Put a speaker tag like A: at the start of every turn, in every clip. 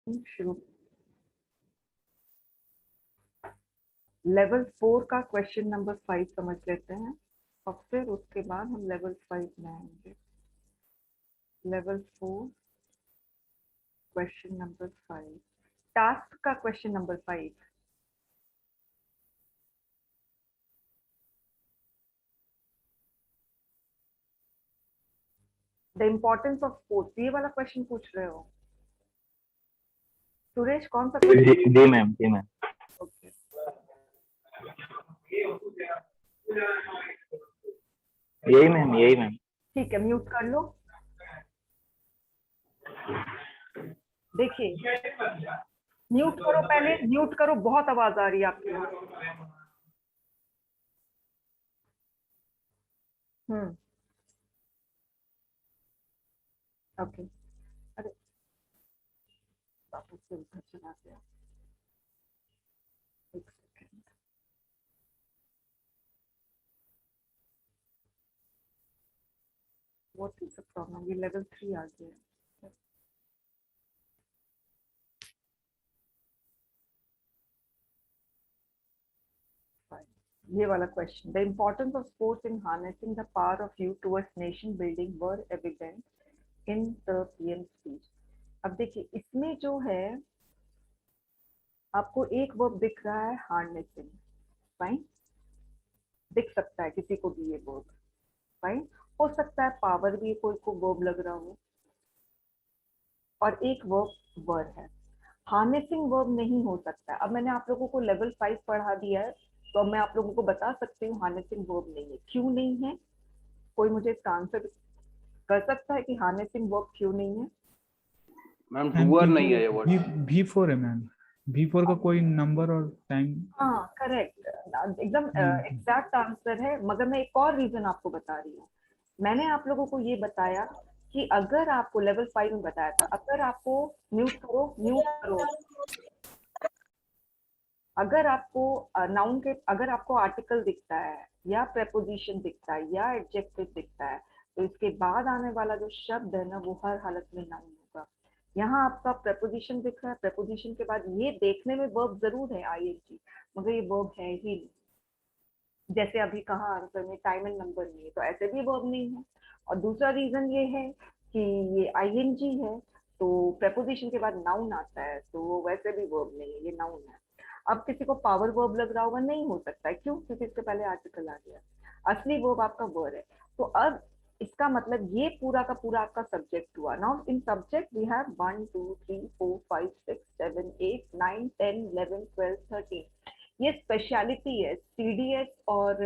A: शुरू। लेवल 4 का question number 5 समझ लेते हैं और फिर उसके बाद हम लेवल 5 में आएंगे। लेवल 4 क्वेश्चन नंबर 5, टास्क का question number 5। The importance of sports, ये वाला क्वेश्चन पूछ रहे हो सुरेश? कौन सा क्वेश्चन?
B: जी मैम, जी मैम।
A: ओके,
B: यही मैम, यही मैम।
A: ठीक है, म्यूट कर लो। देखिए, म्यूट करो, पहले म्यूट करो, बहुत आवाज आ रही है आपकी। ओके, अरे वापस से उधर चला गया, एक second. What is the problem? ये लेवल 3 आ गया। ये वाला question, the importance of sports in harnessing the power of youth towards nation building were evident in the PM speech. अब देखिए, इसमें जो है आपको एक वर्ब दिख रहा है, हार्नेसिंग। फाइन, दिख सकता है किसी को भी ये वर्ब। फाइन, हो सकता है पावर भी कोई को वर्ब लग रहा हो, और एक वर्ब वर है। हार्नेसिंग वर्ब नहीं हो सकता। अब मैंने आप लोगों को लेवल 5 पढ़ा दिया है, तो अब मैं आप लोगों को बता सकती हूँ हार्नेसिंग वर्ब नहीं है। क्यों नहीं है? कोई मुझे इसका आंसर कर सकता है कि हार्नेसिंग वर्ब क्यों नहीं है?
C: मैम डूअर नहीं है ये वर्ड।
D: V4 है मैम। V4 का कोई नंबर और टाइम।
A: हाँ, करेक्ट, एकदम एग्जैक्ट आंसर है। मगर मैं एक और रीजन आपको बता रही हूँ। मैंने आप लोगों को ये बताया कि अगर आपको लेवल 5 में बताया था, अगर आपको म्यूट करो, म्यूट करो, अगर आपको नाउन के, अगर आपको आर्टिकल दिखता है या प्रेपोजिशन दिखता है या एडजेक्टिव दिखता है, तो इसके बाद आने वाला जो शब्द है ना, वो हर हालत में नाउन होगा। यहाँ आपका प्रेपोजिशन दिख रहा है, प्रेपोजिशन के बाद ये देखने में वर्ब जरूर है आईएनजी, मगर ये वर्ब है ही नहीं। जैसे अभी कहा आंसर में टाइम एंड नंबर नहीं है, तो ऐसे भी वर्ब नहीं है। और दूसरा रीजन ये है कि ये आईएनजी है, तो प्रेपोजिशन के बाद नाउन आता है, तो वो वैसे भी वर्ब नहीं है, ये नाउन है। अब किसी को पावर वर्ब लग रहा होगा, नहीं हो सकता है। क्यों? क्योंकि इसके पहले आर्टिकल आ गया। असली वर्ब आपका वर है। तो अब इसका मतलब ये पूरा का पूरा आपका सब्जेक्ट हुआ। Now in subject we have 1 2 3 4 5 6 7 8 9 10 11 12 13। ये स्पेशलिटी है सीडीएस और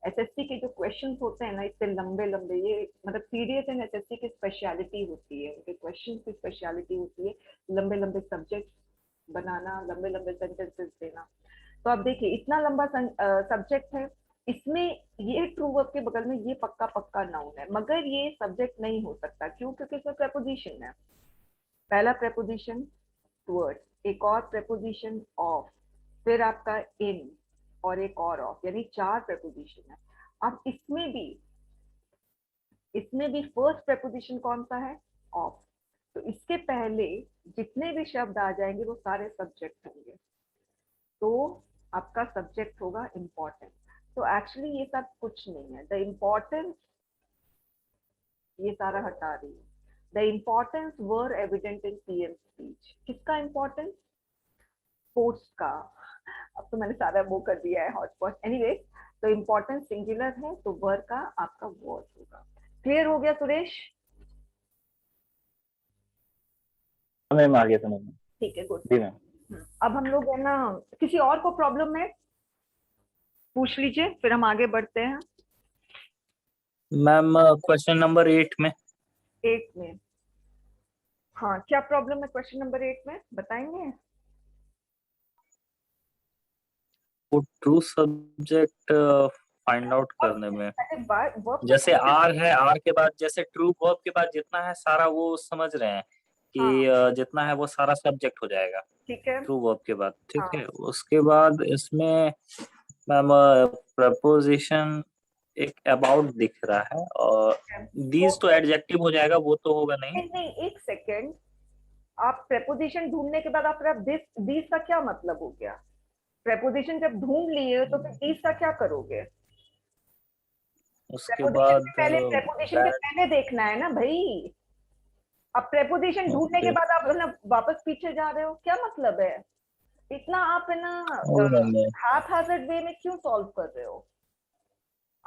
A: एसएससी के जो क्वेश्चंस होते हैं ना, इतने लंबे लंबे, ये मतलब सीडीएस एंड एसएससी की स्पेशलिटी होती है, उनके क्वेश्चंस की स्पेशलिटी होती है लंबे लंबे सब्जेक्ट बनाना, लंबे लंबे सेंटेंसेस देना। तो अब देखिए, इतना लंबा सब्जेक्ट है, इसमें ये ट्रू वर्ब के बगल में ये पक्का पक्का नाउन है, मगर ये सब्जेक्ट नहीं हो सकता। क्यों? क्योंकि इसमें प्रेपोजिशन है। पहला प्रेपोजिशन टुवर्ड्स, एक और प्रेपोजिशन ऑफ, फिर आपका इन, और एक और ऑफ, यानी 4 प्रेपोजिशन है। अब इसमें भी फर्स्ट प्रेपोजिशन कौन सा है? ऑफ। तो इसके पहले जितने भी शब्द आ जाएंगे वो सारे सब्जेक्ट होंगे, तो आपका सब्जेक्ट होगा इम्पोर्टेंट। तो एक्चुअली ये सब कुछ नहीं है। द इम्पोर्टेंस, ये सारा हटा रही है। The importance were evident in PM speech. किसका इम्पोर्टेंस? स्पोर्ट्स का। अब तो मैंने सारा वो कर दिया है हॉटस्पॉट। एनीवे, तो इम्पोर्टेंस सिंगुलर है, तो वर का आपका वर्ड होगा। क्लियर हो गया सुरेश?
B: मैम आ गया समझ में।
A: ठीक है, गुड।
B: जी मैम।
A: अब हम लोग है ना, किसी और को प्रॉब्लम है पूछ लीजिए, फिर हम आगे बढ़ते हैं।
E: मैम क्वेश्चन नंबर 8 में।
A: 8 में, हाँ, क्या प्रॉब्लम है क्वेश्चन नंबर 8 में, बताएंगे?
E: वो ट्रू सब्जेक्ट फाइंड आउट करने में,
A: अरे वर्ब
E: जैसे आर है, आर के बाद जैसे ट्रू वर्ब के बाद जितना है सारा वो समझ रहे हैं कि जितना है वो सारा सब्जेक्ट हो जाएगा
A: ठीक है,
E: ट्रू वर्ब के बाद। ठीक
A: हाँ।
E: है, उसके बाद इसमें मैम प्रपोजिशन एक अबाउट दिख रहा है, और दीज तो एडजेक्टिव हो जाएगा, वो तो होगा नहीं।
A: नहीं, एक सेकेंड, आप प्रेपोजिशन ढूंढने के बाद आप दिस का क्या मतलब हो गया? प्रेपोजिशन जब ढूंढ लिए तो फिर दिस का क्या करोगे?
E: उसके
A: प्रेपोजिशन
E: बाद
A: के पहले, प्रेपोजिशन के
E: बैड
A: पहले देखना है ना भाई। अब प्रेपोजिशन ढूंढने के
E: ओके
A: बाद आप है ना वापस पीछे जा रहे हो, क्या मतलब है? इतना आप है ना
E: ओ मैंने
A: हाथ हाजर्ड वे में क्यों सॉल्व कर रहे हो?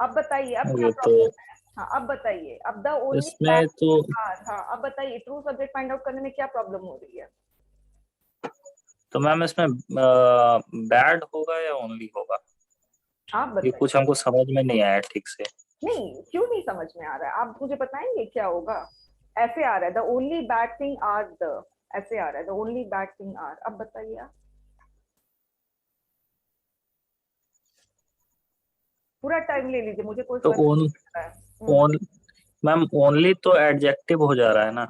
A: अब बताइए अब क्या
E: ये तो
A: प्रॉब्लम है? हाँ अब बताइए, अब द ओनली
E: इसमें तो
A: हाँ अब बताइए ट्रू सब्जेक्ट फाइंड आउट करने में क्या प्रॉब्लम हो रही है?
E: मैम इसमें बैड होगा या ओनली होगा?
A: आप
E: ये
A: बताइए।
E: कुछ हमको समझ में नहीं आया ठीक से।
A: नहीं, क्यों नहीं समझ में आ रहा है? आप मुझे बताएंगे क्या होगा? ऐसे आ रहा है the only bad thing are the, ऐसे आ रहा है the only bad thing are. अब बताइए आप, पूरा टाइम ले लीजिए, मुझे कोई
E: तो
A: फर्क
E: ओन
A: नहीं पड़ता है।
E: ओन मैम ओनली तो एडजेक्टिव हो जा रहा है ना।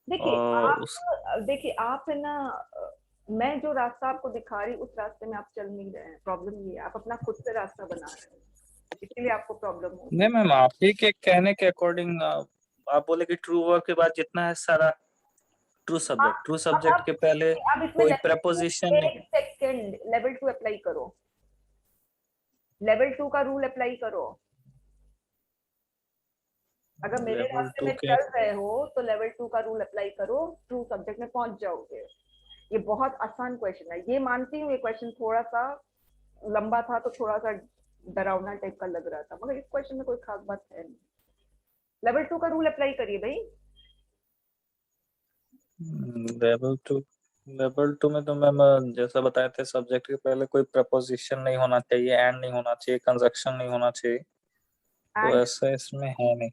A: देखिए
E: और
A: आप,
E: उस
A: देखिए आप है ना मैं जो रास्ता आपको दिखा रही उस रास्ते में आप चल नहीं रहे हैं। प्रॉब्लम ये है, आप अपना खुद से रास्ता बना रहे हैं, इसीलिए आपको प्रॉब्लम हो रही
E: नहीं
A: है।
E: मैम, आप ही के कहने के अकॉर्डिंग आप बोले कि ट्रू वर्ब के बाद जितना है सारा ट्रू
A: अब
E: सब्जेक्ट के पहले
A: अब इसमें
E: कोई
A: लेवल टू,
E: प्रेपोजिशन नहीं।
A: एक सेकंड, लेवल टू अप्लाई करो, लेवल टू का रूल अप्लाई करो। अगर मेरे
E: लेवल
A: रास्ते
E: टू
A: में
E: के
A: चल रहे हो तो लेवल टू का रूल अप्लाई करो, ट्रू सब्जेक्ट में पहुंच जाओगे। ये बहुत आसान क्वेश्चन है, ये मानती हूँ। ये क्वेश्चन थोड़ा सा लंबा था तो थोड़ा सा डरावना टाइप का लग रहा था, मगर इस क्वेश्चन में कोई खास बात है नहीं। लेवल टू का रूल अप्लाई करिए भाई।
E: लेवल टू में तो मैम जैसा बताए थे सब्जेक्ट के पहले कोई प्रपोजिशन नहीं होना चाहिए, एंड नहीं होना चाहिए, कंजक्शन नहीं होना चाहिए। तो
A: एंड
E: ऐसा इसमें है नहीं।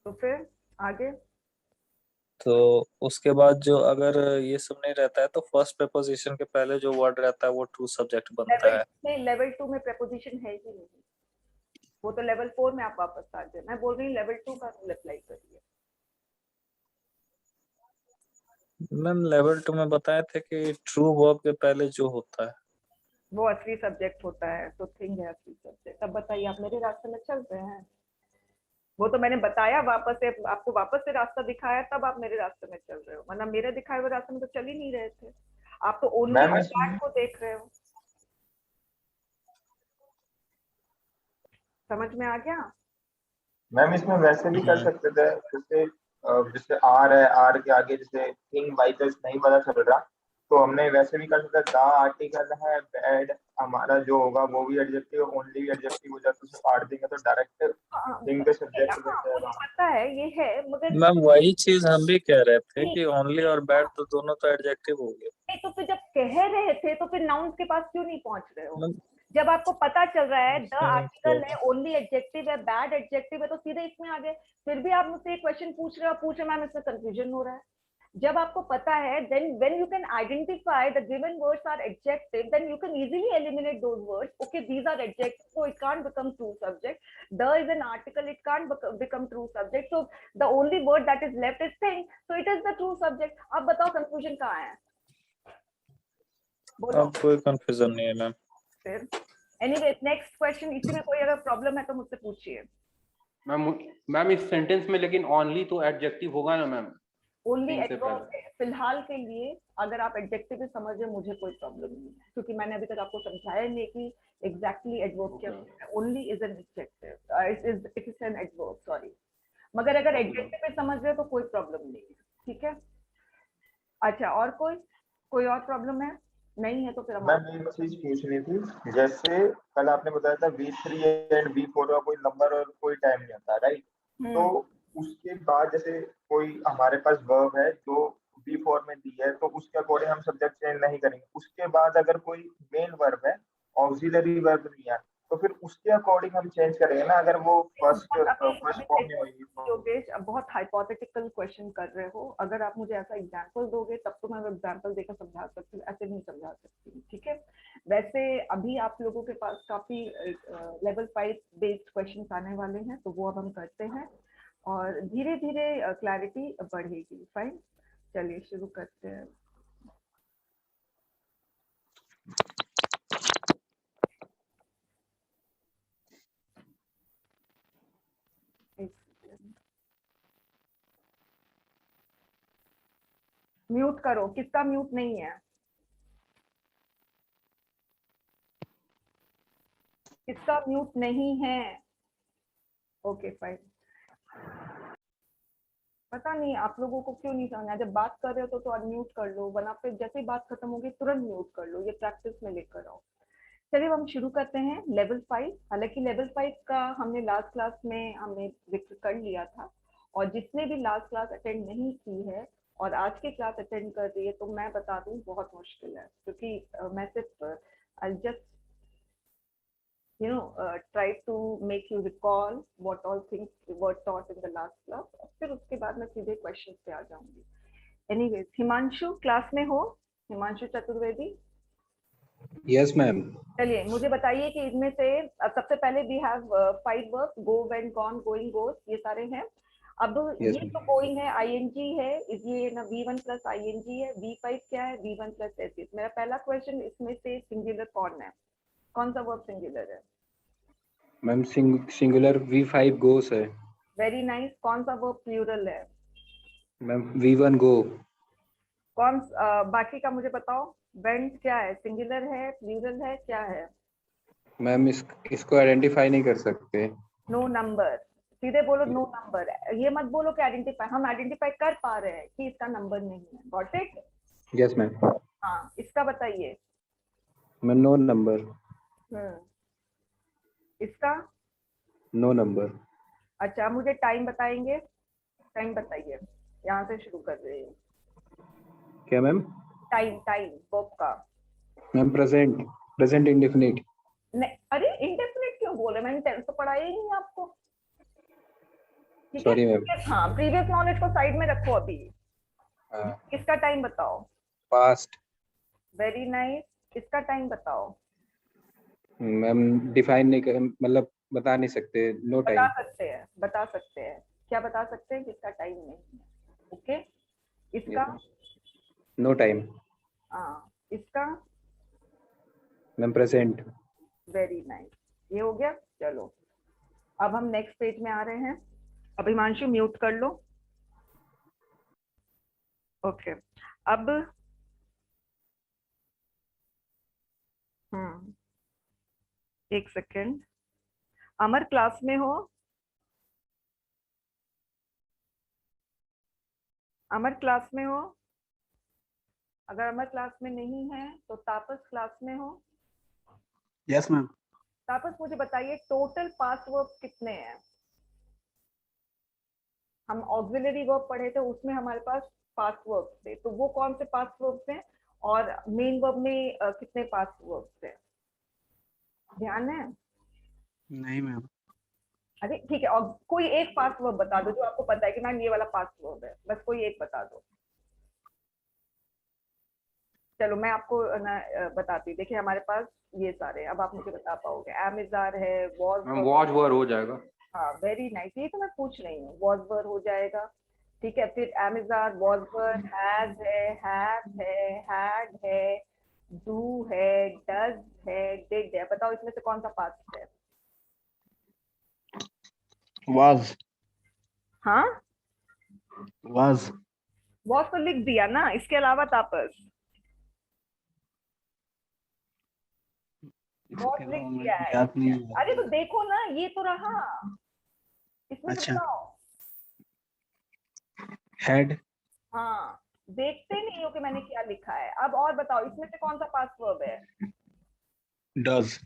A: तो फिर आगे
E: तो उसके बाद जो अगर ये सब नहीं रहता है तो फर्स्ट प्रपोजिशन के पहले जो वर्ड रहता है वो ट्रू सब्जेक्ट बनता
A: लेवल
E: है।
A: में, लेवल टू में प्रपोजिशन है ही नहीं, वो तो लेवल फोर में आप वापस आ जाए। मैं बोल रही हूँ लेवल टू का रूल अप्लाई करिए।
E: मैम लेवल टू में बताए थे कि ट्रू वर्ब के पहले जो होता है।
A: वो असली सब्जेक्ट होता है, तो थिंग है असली सब्जेक्ट। अब बताइए, आप मेरे रास्ते में चल रहे हैं? वो तो मैंने बताया, वापस से आपको वापस से रास्ता दिखाया, तब आप मेरे रास्ते में चल रहे हो, वरना मेरे दिखाए हुए रास्ते में तो चल ही नहीं रहे थे। आप तो ओनली
B: मैम
A: और बैड
B: इसमें
A: को देख रहे हो। समझ में आ गया?
B: मैम इसमें वैसे भी कर
E: हम्म,
B: सकते थे, जैसे जैसे आर है, आर के आगे जैसे थिंग वाइकल्स नहीं पता चल रहा, तो हमने वैसे भी कर सकते द आर्टिकल है, बैड हमारा जो होगा वो भी एडजेक्टिव, ओनली भी एडजेक्टिव हो जाता है, उसे काट देंगे तो डायरेक्ट
A: हाँ
B: थिंग पे सब्जेक्ट बन
A: हाँ, मुझे
B: जाएगा।
A: पता है ये है, मगर
E: मैम वही चीज हम भी कह रहे थे
A: नहीं,
E: कि ओनली और बैड तो दोनों तो एडजेक्टिव हो गए।
A: नहीं, तो फिर जब कह रहे थे तो फिर नाउन के पास क्यों नहीं पहुंच रहे हो?
E: मैम
A: जब आपको पता चल रहा है द
E: इसमें
A: आर्टिकल
E: तो
A: है, ओनली एडजेक्टिव है, बैड एडजेक्टिव है, तो सीधे इसमें आ गए। फिर भी आप मुझसे एक क्वेश्चन पूछ रहे हो, पूछ रहे, मैम इसमें कंफ्यूजन हो रहा है। जब आपको पता है, then when you can identify the given words are adjective, then you can easily eliminate those words. Okay, these are adjectives, so it can't become true subject. The is an article, it can't become true subject. So the only word that is left is thing, so it is the true subject. अब बताओ confusion कहाँ है? बोलो
E: अब कोई confusion नहीं है ma'am.
A: फिर। एनीवे, नेक्स्ट क्वेश्चन, इसी में कोई अगर प्रॉब्लम है तो मुझसे पूछिए।
C: मैम मैम इस सेंटेंस में लेकिन ओनली तो एडजेक्टिव होगा ना मैम,
A: ओनली
C: थिंग से
A: एडवर्ब
C: पहले।
A: है फिलहाल के लिए। अगर आप एडजेक्टिव भी समझे, मुझे कोई प्रॉब्लम नहीं है, क्योंकि मैंने अभी तक आपको समझाया नहीं कि एग्जैक्टली एडवर्ब क्या
C: ओके
A: होता है। Only is an adjective, it is an adverb, sorry. मगर अगर
C: ओके मैम।
A: एडजेक्टिव भी समझ रहे हो तो कोई प्रॉब्लम नहीं है, ठीक है? अच्छा, और कोई कोई और प्रॉब्लम है? नहीं है तो फिर हम
B: मैम एक चीज पूछनी थी, जैसे कल आपने बताया था V3 एंड V4 का कोई नंबर और कोई टाइम नहीं होता, राइट? तो
A: हम्म
B: उसके बाद जैसे कोई हमारे पास वर्ब है जो V4 में दी है, तो उसके अकॉर्डिंग हम सब्जेक्ट चेंज नहीं करेंगे। उसके बाद अगर कोई मेन वर्ब है, ऑक्सिलरी वर्ब नहीं है, तो फिर उसके अकॉर्डिंग हम चेंज करेंगे ना, अगर वो फर्स्ट
A: बहुत अभी
B: फर्स्ट
A: अभी
B: फॉर्म में
A: देखो
B: होगी तो।
A: योगेश, अब बहुत हाइपोथेटिकल क्वेश्चन कर रहे हो। अगर आप मुझे ऐसा एग्जांपल दोगे तब तो मैं एग्जांपल देकर समझा सकती हूँ, ऐसे नहीं समझा सकती, ठीक है? वैसे अभी आप लोगों के पास काफी लेवल 5 बेस्ड क्वेश्चन आने वाले हैं, तो वो अब हम करते हैं और धीरे धीरे क्लैरिटी बढ़ेगी। फाइन, चलिए शुरू करते हैं। म्यूट करो, किसका म्यूट नहीं है? किसका म्यूट नहीं है? Okay fine. पता नहीं आप लोगों को क्यों नहीं समझ, जब बात कर रहे हो तो अनम्यूट कर लो, वरना फिर जैसे ही बात खत्म होगी तुरंत म्यूट कर लो। ये प्रैक्टिस में लेकर आओ। चलिए हम शुरू करते हैं लेवल 5। हालांकि लेवल 5 का हमने लास्ट क्लास में हमने जिक्र कर लिया था, और जिसने भी लास्ट क्लास अटेंड नहीं की है और आज की क्लास अटेंड कर रही है, तो मैं बता दूं बहुत मुश्किल है, क्योंकि मैं सिर्फ I just try to make you recall what all things were taught in the last class, और फिर उसके बाद मैं सीधे क्वेश्चन पे आ जाऊंगी। एनीवेज, हिमांशु क्लास में हो? हिमांशु चतुर्वेदी?
F: Yes ma'am.
A: चलिए मुझे बताइए कि इनमें से सबसे पहले we have 5 verb, go, went, gone, going, goes, ये सारे हैं। अब
F: Yes,
A: ये जो गोइंग है आईएनजी है, ये ना V1 प्लस आईएनजी है। V5 क्या है? V1 plus एसिस। मेरा पहला क्वेश्चन, इसमें से सिंगुलर कौन है? कौन सा वर्ब सिंगुलर है?
F: मैम सिंगुलर V5 गोस है।
A: Very nice. कौन सा वर्ब प्लूरल है?
F: मैम V1 गो।
A: बाकी का मुझे बताओ। वेंट क्या है? सिंगुलर है, प्लूरल है, क्या है?
F: मैम इसको आइडेंटिफाई नहीं कर सकते।
A: No number. सीधे बोलो नो नंबर। ये मत बोलो कि आइडेंटिफाई, हम आइडेंटिफाई कर पा रहे हैं कि इसका नंबर नहीं है। Got it?
F: Yes ma'am.
A: हाँ, इसका बताइए।
F: Ma'am no number.
A: इसका
F: नो नंबर।
A: अच्छा, मुझे टाइम बताएंगे? टाइम बताइए, यहाँ से शुरू कर रहे हैं।
F: क्या मैम?
A: टाइम, टाइम वर्ब का।
F: Ma'am present indefinite.
A: नहीं, अरे इंडेफिनिट क्यों बोले? मैंने टेंस तो पढ़ाया ही नहीं आपको। ठीक
F: सॉरी
A: है,
F: मैम।
A: हाँ, प्रीवियस नॉलेज को साइड में रखो अभी।
F: हाँ,
A: इसका टाइम बताओ।
F: पास्ट।
A: Very nice. इसका टाइम बताओ।
F: मैम डिफाइन नहीं कर, मतलब बता नहीं सकते। नो
A: बता
F: टाइम।
A: सकते हैं, बता सकते हैं। क्या बता सकते हैं? जिसका टाइम नहीं है। ओके, इसका?
F: No time.
A: हाँ, इसका?
F: Ma'am present.
A: Very nice. ये हो गया। चलो अब हम नेक्स्ट पेज में आ रहे हैं। अब हिमांशु म्यूट कर लो। ओके, अब एक सेकेंड। अमर क्लास में हो? अमर क्लास में हो? अगर अमर क्लास में नहीं है तो तापस क्लास में हो?
G: Yes ma'am.
A: तापस मुझे बताइए, टोटल पास्ट वर्ब कितने हैं? हम ऑक्सिलरी वर्ब पढ़े थे, उसमें हमारे पास पास्ट वर्ब थे, तो वो कौन से पास्ट वर्ब थे? और मेन वर्ब में कितने पास्ट वर्ब थे? ध्यान है?
G: नहीं मैम।
A: अरे ठीक है, और कोई एक पास्ट वर्ब बता दो जो आपको पता है कि मैम ये वाला पास्ट वर्ब है, बस कोई एक बता दो। चलो मैं आपको ना बताती हूँ। देखिए हमारे पास ये सारे, अब आप मुझे बता पाओगे। एमिजार है,
C: वॉज वर हो जाएगा।
A: हाँ वेरी नाइस, ये तो मैं पूछ रही हूँ। वॉज वर हो जाएगा, ठीक है। फिर एमिजार, वॉज वर, हैज है, हैव है, हैड है, डू है, डज है, डिड है। बताओ इसमें से कौन सा पास्ट है?
G: वाज।
A: हाँ,
G: वाज।
A: वॉज तो लिख दिया ना, इसके अलावा तापस वॉज लिख दिया है।
G: याद नहीं।
A: अरे तो देखो ना, ये तो रहा इसमें से।
G: अच्छा।
A: बताओ।
G: हेड।
A: हाँ, देखते नहीं हो कि मैंने क्या लिखा है। अब और बताओ, इसमें से कौन सा पास्ट वर्ब है?
G: डज।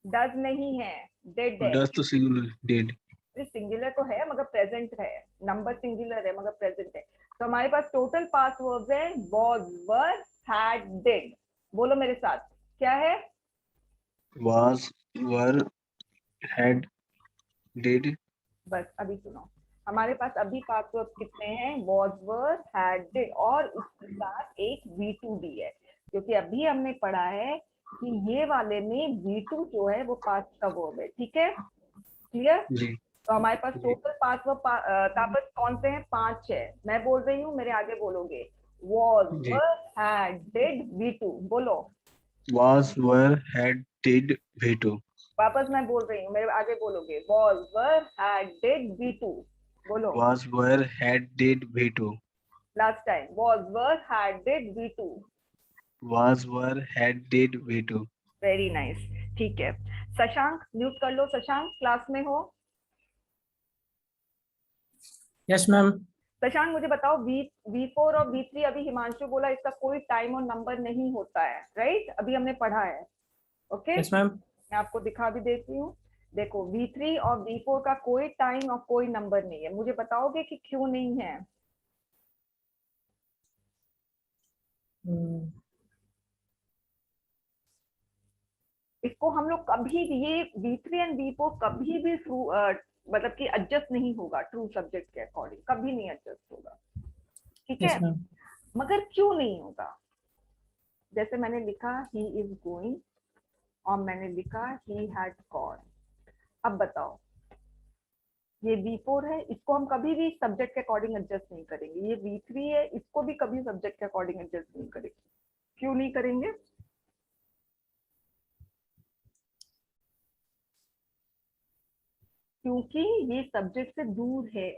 A: डज नहीं है, डिड है।
G: डज तो सिंगुलर। डिड।
A: सिंगुलर तो है मगर प्रेजेंट है। नंबर सिंगुलर है मगर प्रेजेंट है। तो हमारे पास टोटल पास्ट वर्ब्स है वॉज, वर, हैड, डिड। बोलो मेरे साथ, क्या है?
G: Was, were, had, did.
A: बस अभी सुनो, हमारे पास अभी पास्ट वर्ब कितने हैं? वॉज, वर, हैड, डिड, और उसके साथ एक V2 भी है, क्योंकि अभी हमने पढ़ा है कि ये वाले में V2 जो है वो पास्ट का वर्ब है। ठीक है, क्लियर?
G: जी।
A: तो हमारे पास
G: जी।
A: टोटल पास्ट वर्ब तापस कौन से हैं? 5 है। मैं बोल रही हूँ, मेरे आगे बोलोगे। वॉज,
G: जी।
A: Were, had, did, V2। बोलो।
G: Was, were, had, did, V2।
A: वापस मैं बोल रही हूँ, मेरे आगे बोलोगे। Was, were, had, did, V2। बोलो।
G: Was, were, had, did, V2।
A: Last time was were had did V2.
G: Was, were, had, did, V2.
A: Very nice, ठीक है। शशांक म्यूट कर लो, शशांक क्लास में हो?
H: Yes ma'am.
A: शशांक मुझे बताओ, V4 और V3 अभी हिमांशु बोला इसका कोई टाइम और नंबर नहीं होता है, राइट? अभी हमने पढ़ा है, ओके?
H: Yes ma'am.
A: मैं आपको दिखा भी देती हूँ, देखो V3 और V4 का कोई टाइम और कोई नंबर नहीं है। मुझे बताओगे कि क्यों नहीं है? इसको हम लोग कभी भी, ये V3 एंड V4 कभी भी ट्रू मतलब कि एडजस्ट नहीं होगा ट्रू सब्जेक्ट के अकॉर्डिंग, कभी नहीं एडजस्ट होगा, ठीक है?
H: Yes ma'am.
A: मगर क्यों नहीं होगा? जैसे मैंने लिखा ही इज गोइंग और मैंने लिखा ही हैड गॉन। अब बताओ, ये V4 है, इसको हम कभी भी सब्जेक्ट के अकॉर्डिंग एडजस्ट नहीं करेंगे। ये V3 है, इसको भी कभी सब्जेक्ट के अकॉर्डिंग एडजस्ट नहीं करेंगे। क्यों नहीं करेंगे? क्योंकि ये सब्जेक्ट से दूर है,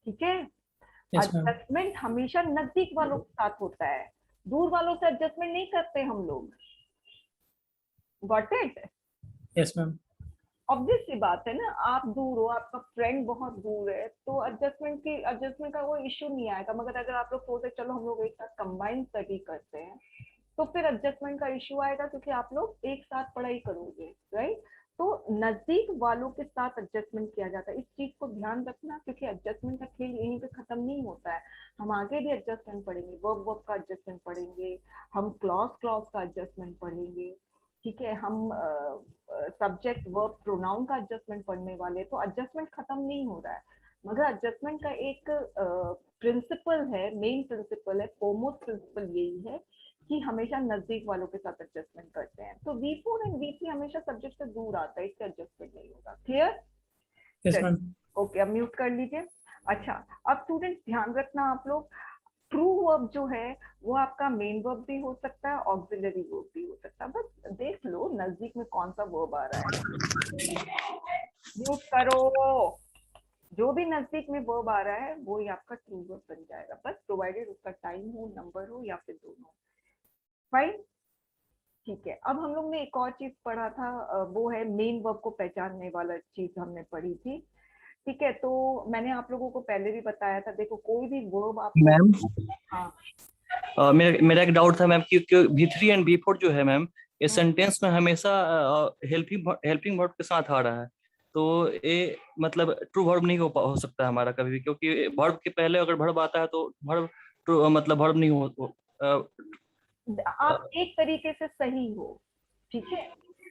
A: ठीक है?
H: Yes ma'am.
A: एडजस्टमेंट हमेशा नजदीक वालों के साथ होता है, दूर वालों से एडजस्टमेंट नहीं करते हम लोग। Got it?
H: Yes ma'am.
A: Obvious सी बात है ना, आप दूर हो, आपका फ्रेंड बहुत दूर है, तो एडजस्टमेंट का कोई इश्यू नहीं आएगा। मगर अगर आप लोग सोचे चलो हम लोग एक साथ कंबाइन स्टडी करते हैं, तो फिर एडजस्टमेंट का इश्यू आएगा, क्योंकि आप लोग एक साथ पढ़ाई करोगे, राइट? तो नजदीक वालों के साथ एडजस्टमेंट किया जाता है, इस चीज को ध्यान रखना, क्योंकि एडजस्टमेंट का खेल यहीं पे खत्म नहीं होता है। हम आगे भी एडजस्टमेंट पढ़ेंगे, वर्ब का एडजस्टमेंट पढ़ेंगे, हम क्लॉज का एडजस्टमेंट पढ़ेंगे, ठीक है? हम सब्जेक्ट वर्ब प्रोनाउन का एडजस्टमेंट पढ़ने वाले, तो एडजस्टमेंट खत्म नहीं हो रहा है। मगर एडजस्टमेंट का एक प्रिंसिपल है, मेन प्रिंसिपल है, फोरमोस्ट प्रिंसिपल यही है कि हमेशा नजदीक वालों के साथ एडजस्टमेंट करते हैं। तो V4 एंड V3 हमेशा सब्जेक्ट से दूर आता है, इससे एडजस्टमेंट नहीं होगा। क्लियर?
H: Yes ma'am.
A: ओके, अब म्यूट कर लीजिए। अच्छा, अब स्टूडेंट ध्यान रखना आप लोग, ट्रू वर्ब जो है वो आपका मेन वर्ब भी हो सकता है, ऑक्सिलरी वर्ब भी हो सकता है। बस देख लो नजदीक में कौन सा वर्ब आ रहा है। म्यूट करो। जो भी नजदीक में वर्ब आ रहा है वो ही आपका ट्रू वर्ब बन जाएगा, बस प्रोवाइडेड उसका टाइम हो, नंबर हो, या फिर दोनों। फाइन, ठीक है। अब हम लोग ने एक और चीज पढ़ा था, वो है मेन वर्ब को पहचानने वाला चीज हमने पढ़ी थी, ठीक है? तो मैंने आप लोगों को पहले भी बताया था, देखो कोई भी वर्ब आपको,
I: मैम
A: हाँ
I: मेरा एक डाउट था मैम कि V3 एंड V4 जो है मैम, ये सेंटेंस में हमेशा हेल्पिंग वर्ब के साथ आ रहा है, तो ये मतलब ट्रू वर्ब नहीं हो सकता हमारा कभी भी, क्योंकि वर्ब के पहले अगर वर्ब आता है तो वर्ब ट्रू मतलब वर्ब नहीं हो।
A: आप एक तरीके से सही हो, ठीक है?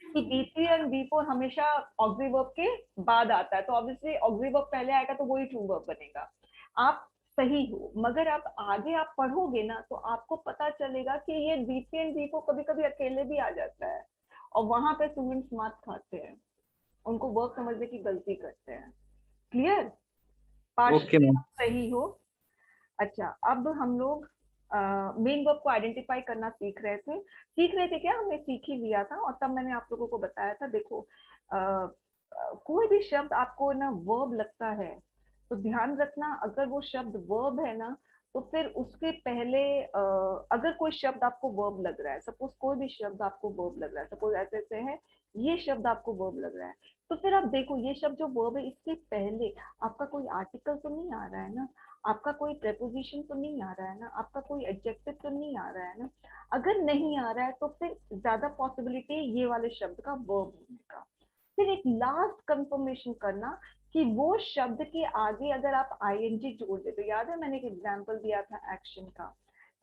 A: कि V3 और V4 हमेशा ऑक्सिलरी वर्ब के बाद आता है, तो ऑब्वियसली ऑक्सिलरी वर्ब पहले आएगा तो वही ट्रू वर्ब बनेगा। आप सही हो, मगर आप आगे आप पढ़ोगे ना तो आपको पता चलेगा कि ये V3 और V4 कभी कभी अकेले भी आ जाता है, और वहां पे स्टूडेंट्स मार्क्स खाते हैं, उनको वर्ब समझने की गलती करते हैं। क्लियर?
I: Okay ma'am.
A: सही हो। अच्छा, अब हम लोग मेन वर्ब को आइडेंटिफाई करना सीख रहे थे क्या? हमने सीख ही लिया था, और तब मैंने आप लोगों को बताया था, देखो कोई भी शब्द आपको ना वर्ब लगता है तो ध्यान रखना, अगर वो शब्द वर्ब है ना तो फिर उसके पहले अगर कोई शब्द आपको वर्ब लग रहा है, सपोज कोई भी शब्द आपको वर्ब लग रहा है, सपोज ऐसे ऐसे है, ये शब्द आपको वर्ब लग रहा है, तो फिर आप देखो ये शब्द जो वर्ब है इसके पहले आपका कोई आर्टिकल तो नहीं आ रहा है ना, आपका कोई प्रेपोजिशन तो नहीं आ रहा है ना, आपका कोई एडजेक्टिव तो नहीं आ रहा है ना। अगर नहीं आ रहा है तो फिर ज्यादा पॉसिबिलिटी ये वाले शब्द का वर्ब होने का। फिर एक लास्ट कंफर्मेशन करना कि वो शब्द के आगे अगर आप आईएनजी जोड़ दे, तो याद है मैंने एक एग्जांपल दिया था एक्शन का,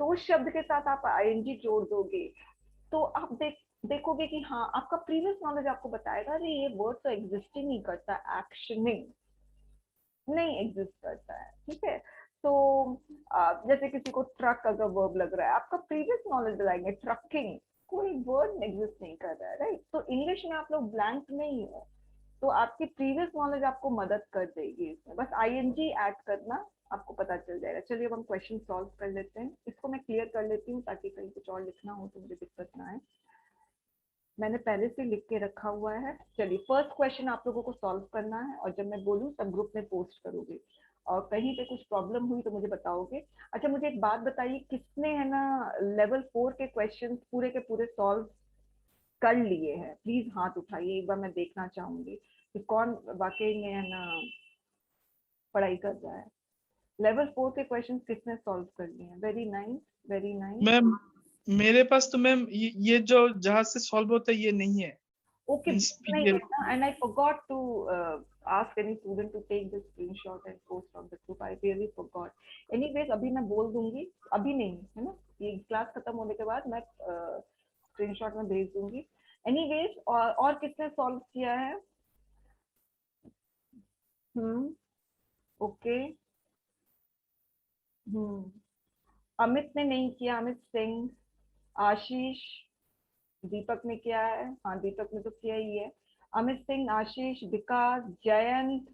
A: तो उस शब्द के साथ आप आईएनजी जोड़ दोगे तो आप देखोगे कि हाँ, आपका प्रीवियस नॉलेज आपको बताएगा अरे ये वर्ड तो एग्जिस्ट ही नहीं करता, एक्शनिंग नहीं एग्जिस्ट करता है, ठीक है? तो जैसे किसी को ट्रक अगर वर्ब लग रहा है, आपका प्रीवियस नॉलेज बताएंगे ट्रकिंग कोई वर्ड एग्जिस्ट नहीं कर रहा है, राइट? तो इंग्लिश में आप लोग ब्लैंक नहीं हो, तो आपकी प्रीवियस नॉलेज आपको मदद कर देगी इसमें, बस आईएनजी ऐड करना, आपको पता चल जाएगा। चलिए अब हम क्वेश्चन सॉल्व कर लेते हैं। इसको मैं क्लियर कर लेती हूँ ताकि कहीं कुछ और लिखना हो तो मुझे दिक्कत ना आए, मैंने पहले से लिख के रखा हुआ है। चलिए फर्स्ट क्वेश्चन आप लोगों को सॉल्व करना है, और जब मैं बोलूँ तब ग्रुप में पोस्ट करोगे। और कहीं पे कुछ प्रॉब्लम हुई तो मुझे बताओगे। अच्छा मुझे एक बात बताइए, किसने है ना लेवल 4 के क्वेश्चंस पूरे के पूरे सॉल्व कर लिए हैं? प्लीज हाथ उठाइए, एक बार मैं देखना चाहूंगी कि कौन वाकई में है ना पढ़ाई कर रहा है। लेवल 4 के क्वेश्चंस किसने सॉल्व कर लिए हैं? Very nice, very nice.
J: Ma'am मेरे पास तो मैम ये जो जहां से सॉल्व होता है ये नहीं है।
A: Okay,
J: Means
A: नहीं है
J: PDF
A: ना, and I forgot to ask any student to take the screenshot and post on the group. I really forgot. Anyways, अभी मैं बोल दूंगी, अभी नहीं है ना, ये क्लास खत्म होने के बाद मैं स्क्रीनशॉट में भेज दूंगी। Anyways, और किसने सॉल्व किया है? ओके। अमित ने नहीं किया, अमित सिंह। आशीष, दीपक ने किया है, हाँ दीपक ने तो किया ही है। अमित सिंह, आशीष, विकास, जयंत,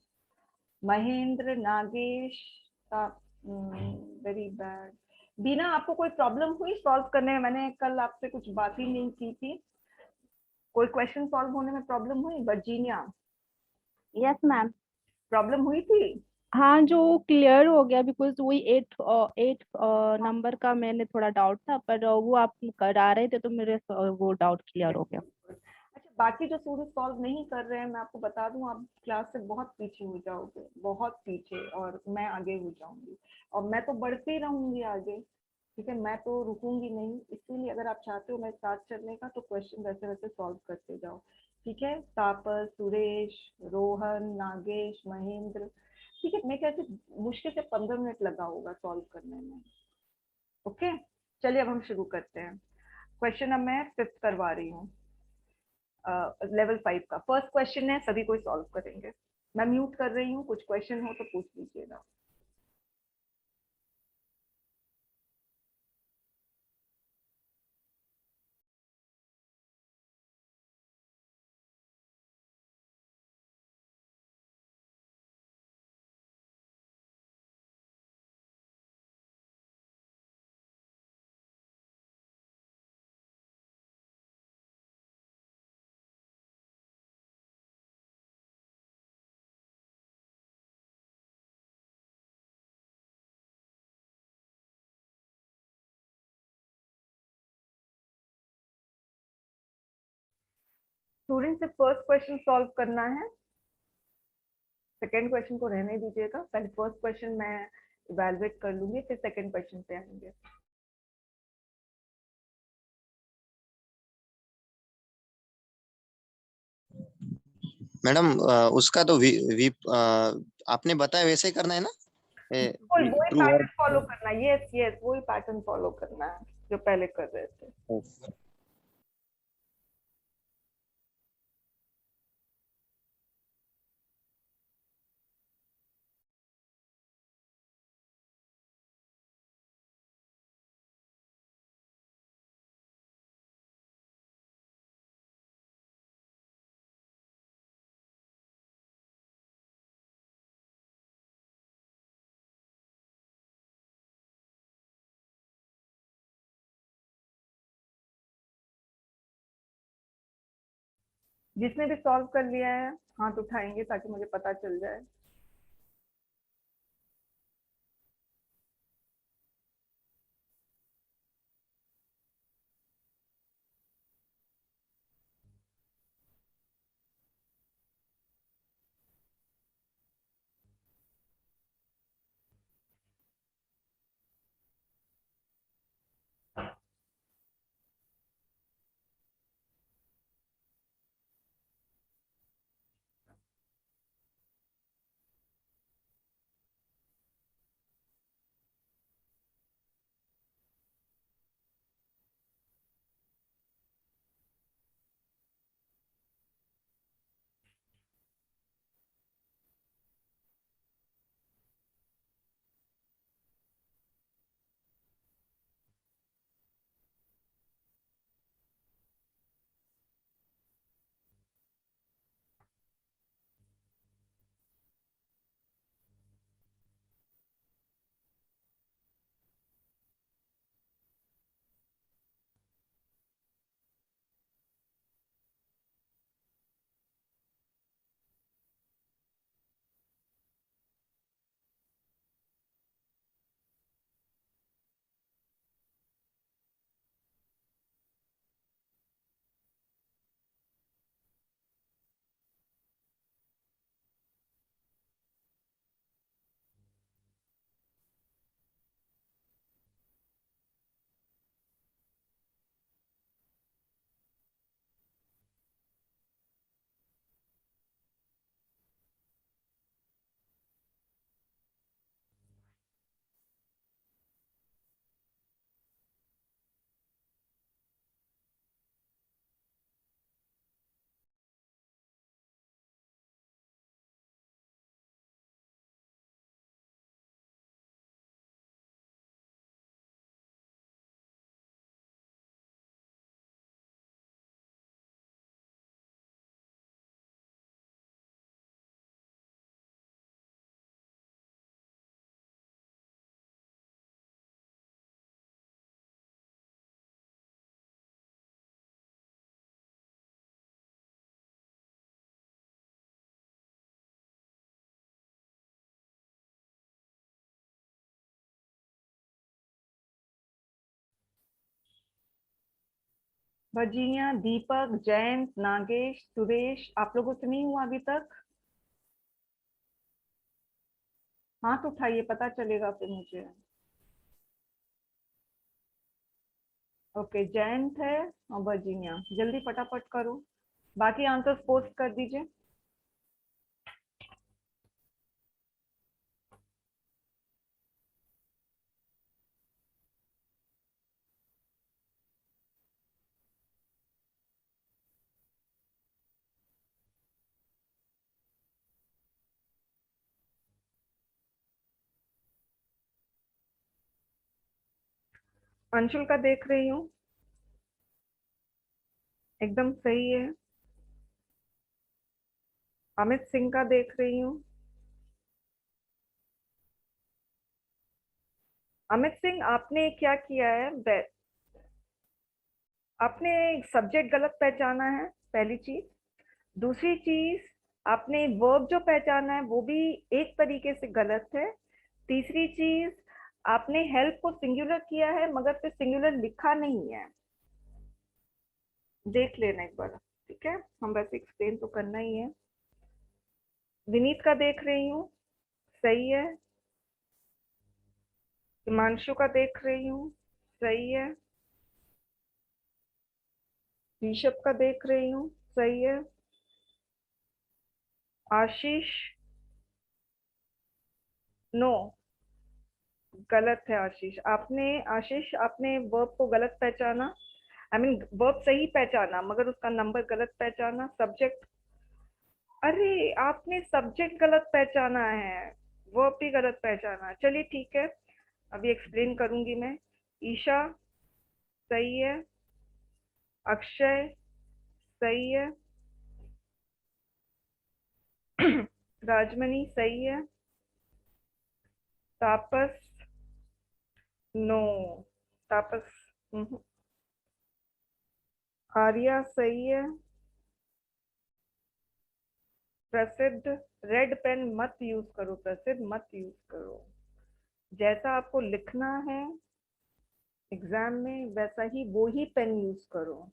A: महेंद्र, नागेश। Very bad. बीना, आपको कोई प्रॉब्लम हुई सॉल्व करने में? मैंने कल आपसे कुछ बात ही नहीं की थी। कोई क्वेश्चन सॉल्व होने में प्रॉब्लम हुई? Virginia,
K: yes ma'am.
A: प्रॉब्लम हुई थी?
K: हाँ जो क्लियर हो गया, बिकॉज वही 8 नंबर का मैंने थोड़ा डाउट था, पर वो आप करा रहे थे तो मेरे वो डाउट क्लियर हो गया।
A: अच्छा, बाकी जो स्टूडेंट सॉल्व नहीं कर रहे हैं, मैं आपको बता दूं, आप क्लास से बहुत पीछे हो जाओगे, बहुत पीछे, और मैं आगे हो जाऊंगी, और मैं तो बढ़ती रहूंगी आगे। ठीक है, मैं तो रुकूंगी नहीं। इसीलिए अगर आप चाहते हो मैं साथ चलने का, तो क्वेश्चन वैसे वैसे सॉल्व करते जाओ। ठीक है, तापस, सुरेश, रोहन, नागेश, महेंद्र। ठीक है, मैं कहती मुश्किल से 15 मिनट लगा होगा सॉल्व करने में। ओके, चलिए अब हम शुरू करते हैं। क्वेश्चन अब मैं 5th करवा रही हूँ, लेवल 5 का फर्स्ट क्वेश्चन है, सभी कोई सॉल्व करेंगे। मैं म्यूट कर रही हूँ, कुछ क्वेश्चन हो तो पूछ लीजिएगा। स्टूडेंट से फर्स्ट क्वेश्चन सॉल्व करना है, सेकेंड क्वेश्चन को रहने दीजिएगा। पहले फर्स्ट क्वेश्चन मैं इवैल्यूएट कर लूंगी, फिर सेकेंड क्वेश्चन पे आएंगे।
L: मैडम उसका तो वी आपने बताया वैसे ही करना है ना?
A: वही
L: ट्रू
A: पैटर्न फॉलो करना है। यस यस, वही पैटर्न फॉलो करना है जो पहले कर रहे थे। जिसने भी सॉल्व कर लिया है हाथ उठाएंगे ताकि मुझे पता चल जाए। वर्जीनिया, दीपक, जयंत, नागेश, सुरेश, आप लोगों से नहीं हुआ अभी तक? हाथ उठाइए, पता चलेगा फिर मुझे। ओके, जयंत है और वर्जीनिया, जल्दी फटाफट करो, बाकी आंसर्स पोस्ट कर दीजिए। अंशुल का देख रही हूँ, एकदम सही है। अमित सिंह का देख रही हूँ। अमित सिंह, आपने क्या किया है? आपने सब्जेक्ट गलत पहचाना है, पहली चीज। दूसरी चीज, आपने वर्ब जो पहचाना है वो भी एक तरीके से गलत है। तीसरी चीज, आपने हेल्प को सिंगुलर किया है मगर फिर सिंगुलर लिखा नहीं है। देख लेना एक बार, ठीक है? हम वैसे एक्सप्लेन तो करना ही है। विनीत का देख रही हूँ, सही है। हिमांशु का देख रही हूँ, सही है। ऋषभ का देख रही हूँ, सही है। आशीष, नो, गलत है। आशीष आपने वर्ब को गलत पहचाना, आई मीन वर्ब सही पहचाना मगर उसका नंबर गलत पहचाना। सब्जेक्ट, अरे आपने सब्जेक्ट गलत पहचाना है, वर्ब भी गलत पहचाना। चलिए ठीक है, अभी एक्सप्लेन करूंगी मैं। ईशा, सही है। अक्षय, सही है। राजमणि, सही है। तापस, नो, तापस, आर्या, सही है। प्रसिद्ध, रेड पेन मत यूज करो, प्रसिद्ध मत यूज करो। जैसा आपको लिखना है एग्जाम में वैसा ही वो ही पेन यूज करो।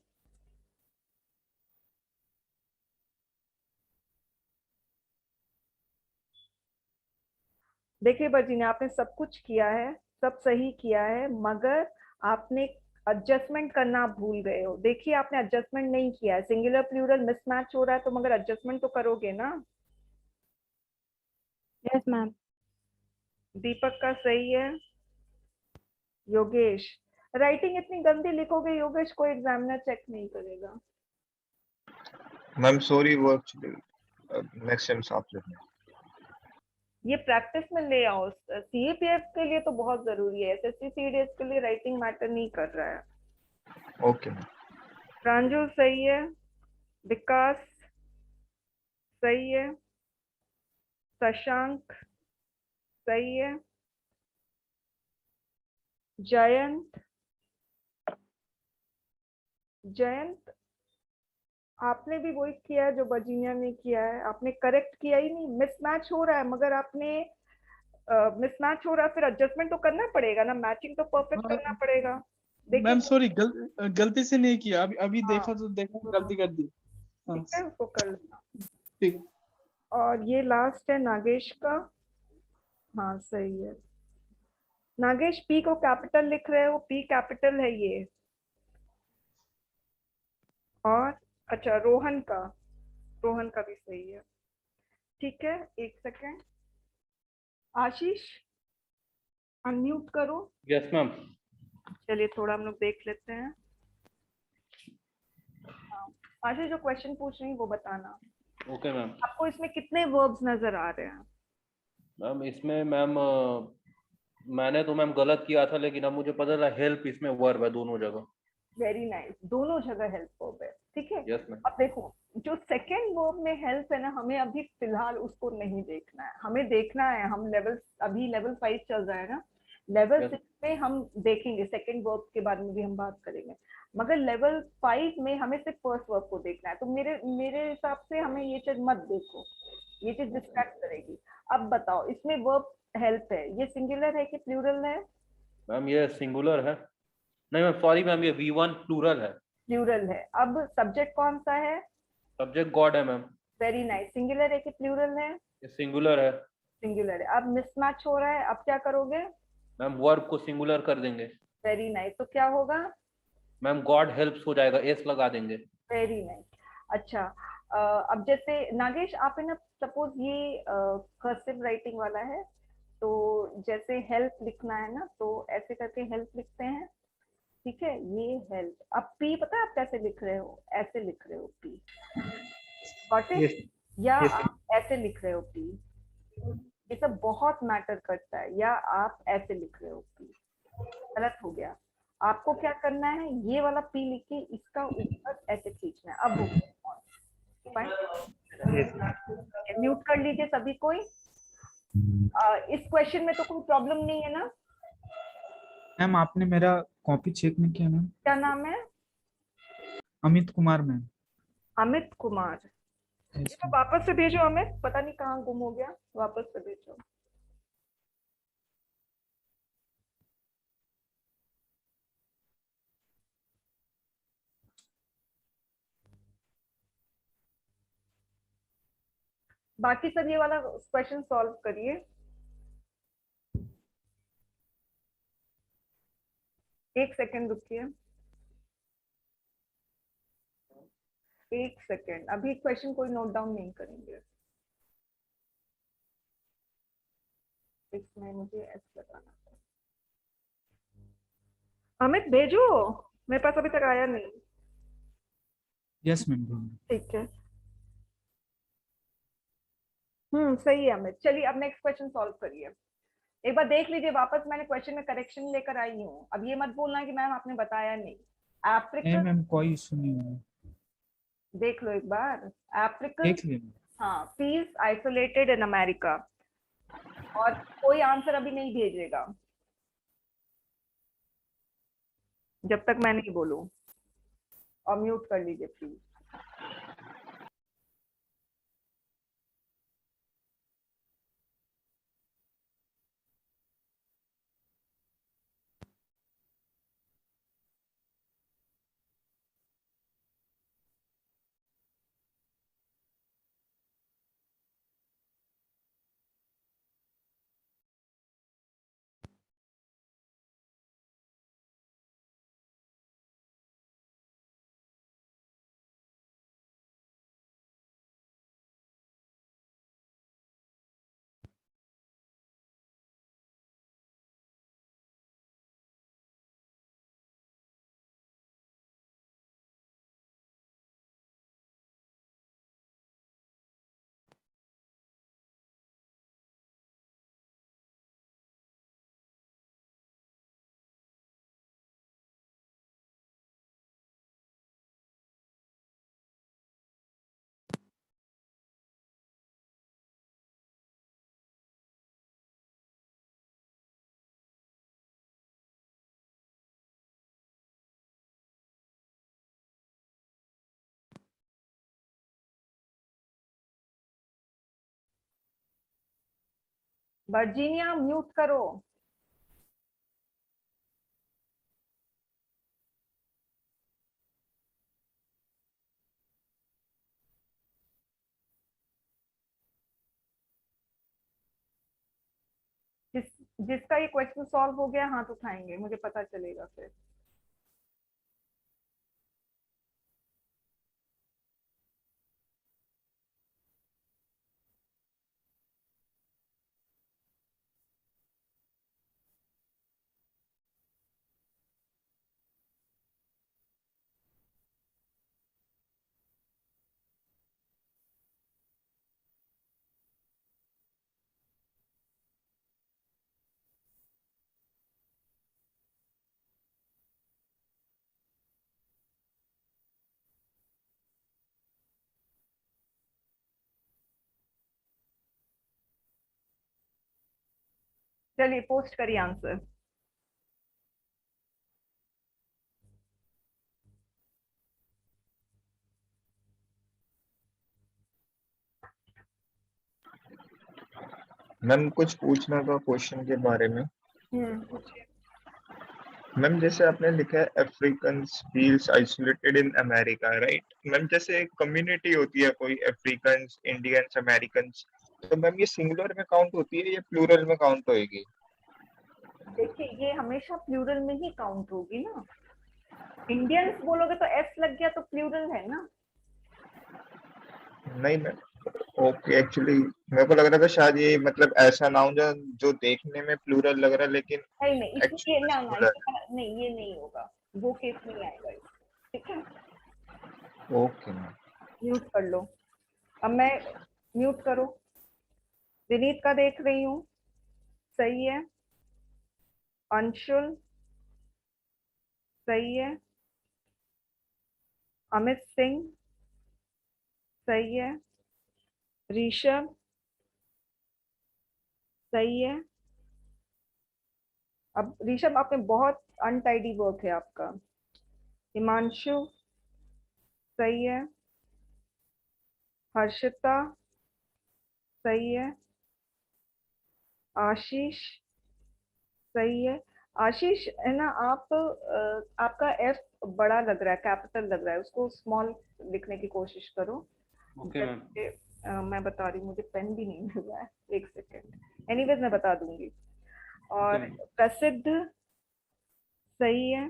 A: देखिए बजीने, आपने सब कुछ किया है, सब सही किया है, मगर आपने एडजस्टमेंट करना भूल गए हो। देखिए आपने एडजस्टमेंट नहीं किया है, सिंगुलर प्लूरल मिसमैच हो रहा है, तो मगर एडजस्टमेंट तो करोगे ना?
K: Yes ma'am.
A: दीपक का सही है। योगेश, राइटिंग इतनी गंदी लिखोगे योगेश, कोई एग्जामिनर चेक नहीं करेगा।
B: मैम सॉरी, वो नेक्स्ट टाइम साफ लिखना।
A: ये प्रैक्टिस में ले आओ, सीएपीएफ के लिए तो बहुत जरूरी है, एसएससी सीडीएस के लिए राइटिंग मैटर नहीं कर रहा है।
B: Okay ma'am.
A: प्रांजल सही है। विकास सही है। शशांक सही है। जयंत, आपने भी वही किया है जो वर्जीनिया ने किया है, आपने करेक्ट किया ही नहीं। मिसमैच हो रहा है मगर आपने मिसमैच हो रहा है, फिर एडजस्टमेंट तो करना पड़ेगा ना, मैचिंग तो परफेक्ट करना पड़ेगा।
J: मैम सॉरी, गलती से नहीं किया, अभी
A: हाँ,
J: देखा गलती कर दी।
A: ठीक है, उसको कर लेना।
J: ठीक।
A: और ये लास्ट है नागेश का, हाँ सही है। नागेश, पी को कैपिटल लिख रहे हो, पी कैपिटल है ये। और अच्छा, रोहन का भी सही है। ठीक है, एक सेकेंड। आशीष, अनम्यूट करो।
C: Yes ma'am.
A: चलिए थोड़ा हम लोग देख लेते हैं। हाँ, आशीष जो क्वेश्चन पूछ रही है वो बताना।
C: Okay ma'am.
A: आपको इसमें कितने वर्ब्स नजर आ रहे हैं?
C: मैम इसमें मैम मैंने तो मैम गलत किया था, लेकिन अब मुझे पता चला हेल्प इसमें वर्ब है दोनों जगह।
A: वेरी नाइस, दोनों जगह हेल्प वर्ब है, ठीक है।
C: Yes ma'am.
A: अब देखो, जो सेकेंड वर्ब में हेल्प है ना, हमें अभी फिलहाल उसको नहीं देखना है, हमें देखना है, हम लेवल, अभी लेवल 5 चल रहा है ना, लेवल 6 में हम देखेंगे, सेकेंड वर्ब के बारे में भी हम बात करेंगे, मगर लेवल 5 में हमें सिर्फ फर्स्ट वर्ब को देखना है। तो मेरे हिसाब से हमें ये चीज मत देखो, ये चीज डिस्ट्रैक्ट करेगी। अब बताओ, इसमें वर्ब हेल्प है, ये सिंगुलर है कि प्लूरल है?
C: मैम ये सिंगुलर है। नहीं मैम सॉरी मैम, ये V1 प्लूरल है।
A: प्लूरल है। अब सब्जेक्ट कौन सा है?
C: सब्जेक्ट गॉड है मैम।
A: Very nice. सिंगुलर है कि प्लूरल है?
C: ये सिंगुलर है।
A: सिंगुलर है। अब मिसमैच हो रहा है, अब क्या करोगे?
C: मैम वर्ब को सिंगुलर कर देंगे।
A: Very nice. तो क्या होगा?
C: मैम गॉड हेल्प्स हो जाएगा, एस लगा देंगे।
A: Very nice. अच्छा, अब जैसे नागेश आप है ना, सपोज ये कर्सिव राइटिंग वाला है, तो जैसे हेल्प लिखना है ना, तो ऐसे करके हेल्प लिखते हैं, ठीक है? ये हेल्प। अब पी पता है आप कैसे लिख रहे हो? ऐसे लिख रहे हो पी, गॉट
F: Yes,
A: इट? या
F: yes,
A: आप ऐसे लिख रहे हो पी, ये सब बहुत मैटर करता है। या आप ऐसे लिख रहे हो पी, गलत हो गया। आपको क्या करना है, ये वाला पी लिख के इसका ऊपर ऐसे खींचना है। अब हो गया। म्यूट कर लीजिए सभी कोई। इस क्वेश्चन में तो कोई प्रॉब्लम नहीं है ना?
D: मैम आपने मेरा कॉपी चेक नहीं किया मैम।
A: क्या नाम है?
D: अमित कुमार मैम।
A: अमित कुमार।
D: Yes,
A: तो वापस से भेजो अमित, पता नहीं कहाँ गुम हो गया, वापस से भेजो। बाकी सब ये वाला क्वेश्चन सॉल्व करिए। एक सेकंड रुकिए, एक सेकंड। अभी क्वेश्चन कोई नोट डाउन नहीं करेंगे, इसमें मुझे ऐसे लगाना था। अमित भेजो, मेरे पास अभी तक आया नहीं।
D: Yes ma'am.
A: ठीक है, सही है अमित। चलिए अब नेक्स्ट क्वेश्चन सॉल्व करिए। एक बार देख लीजिए वापस, मैंने क्वेश्चन में करेक्शन लेकर आई हूँ। अब ये मत बोलना कि मैम आपने बताया नहीं।
D: नहीं
A: अफ्रीकन,
D: मैम कोई इशू नहीं है।
A: देख लो एक बार। अफ्रीकन,
D: देख लिया।
A: हाँ, फील्स आइसोलेटेड इन अमेरिका। और कोई आंसर अभी नहीं भेजेगा जब तक मैं नहीं बोलूं। और म्यूट कर लीजिए प्लीज। वर्जीनिया म्यूट करो। जिस जिसका ये क्वेश्चन सॉल्व हो गया हाथ उठाएंगे, मुझे पता चलेगा फिर। चलिए पोस्ट करिए आंसर।
B: मैम कुछ पूछना था क्वेश्चन के बारे में।
A: पूछिए।
B: मैम जैसे आपने लिखा है African feels isolated in America, right ma'am? जैसे कम्युनिटी होती है कोई अफ्रीकन, इंडियंस, अमेरिकन, तो मैम ये सिंगुलर में काउंट होती है या प्लूरल में काउंट होएगी?
A: देखिए ये हमेशा प्लूरल में ही काउंट होगी ना। इंडियंस बोलोगे तो एस लग गया तो प्लूरल है ना।
B: नहीं मैम, ओके, एक्चुअली मेरे को लग रहा था शायद ये मतलब ऐसा नाउन जो देखने में प्लूरल लग रहा है लेकिन
A: नहीं नहीं, इसमें ये
B: एक्चुअली
A: ना
B: सिंगुलर
A: नहीं, ये नहीं होगा, वो केस नहीं आएगा इसमें, ठीक है।
B: है। Okay ma'am.
A: म्यूट कर लो। अब मैं म्यूट करो। विनीत का देख रही हूँ, सही है। अंशुल सही है। अमित सिंह सही है। ऋषभ सही है। अब ऋषभ आपने बहुत अनटाइडी वर्क है आपका। हिमांशु सही है। हर्षिता सही है। आशीष सही है। आशीष है ना, आप आपका एफ बड़ा लग रहा है, कैपिटल लग रहा है, उसको स्मॉल लिखने की कोशिश करो।
C: Okay ma'am.
A: मैं बता रही हूँ, मुझे पेन भी नहीं मिल रहा है, एक सेकेंड। एनीवेज मैं बता दूंगी। और प्रसिद्ध सही है।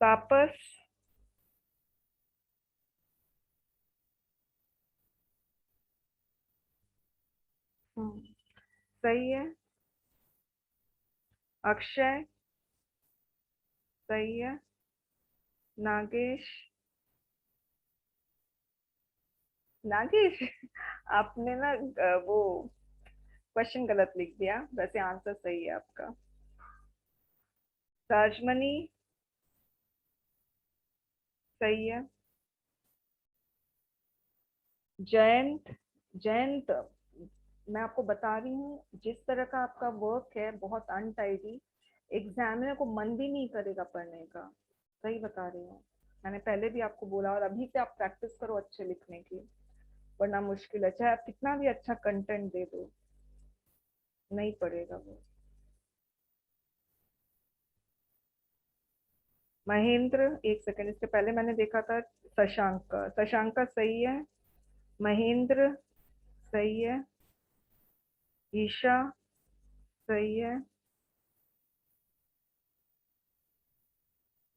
A: तापस सही है। अक्षय सही है। नागेश नागेश आपने ना वो क्वेश्चन गलत लिख दिया, वैसे आंसर सही है आपका। राजमणि सही है। जयंत जयंत मैं आपको बता रही हूँ, जिस तरह का आपका वर्क है बहुत अनटाइडी, एग्जामिनर को मन भी नहीं करेगा पढ़ने का। सही बता रही हूँ, मैंने पहले भी आपको बोला, और अभी से आप प्रैक्टिस करो अच्छे लिखने की, वरना मुश्किल है। चाहे आप कितना भी अच्छा कंटेंट दे दो, नहीं पढ़ेगा वो। महेंद्र, एक सेकंड, इसके पहले मैंने देखा था शशांक शशांक सही है। महेंद्र सही है। ईशा सही है।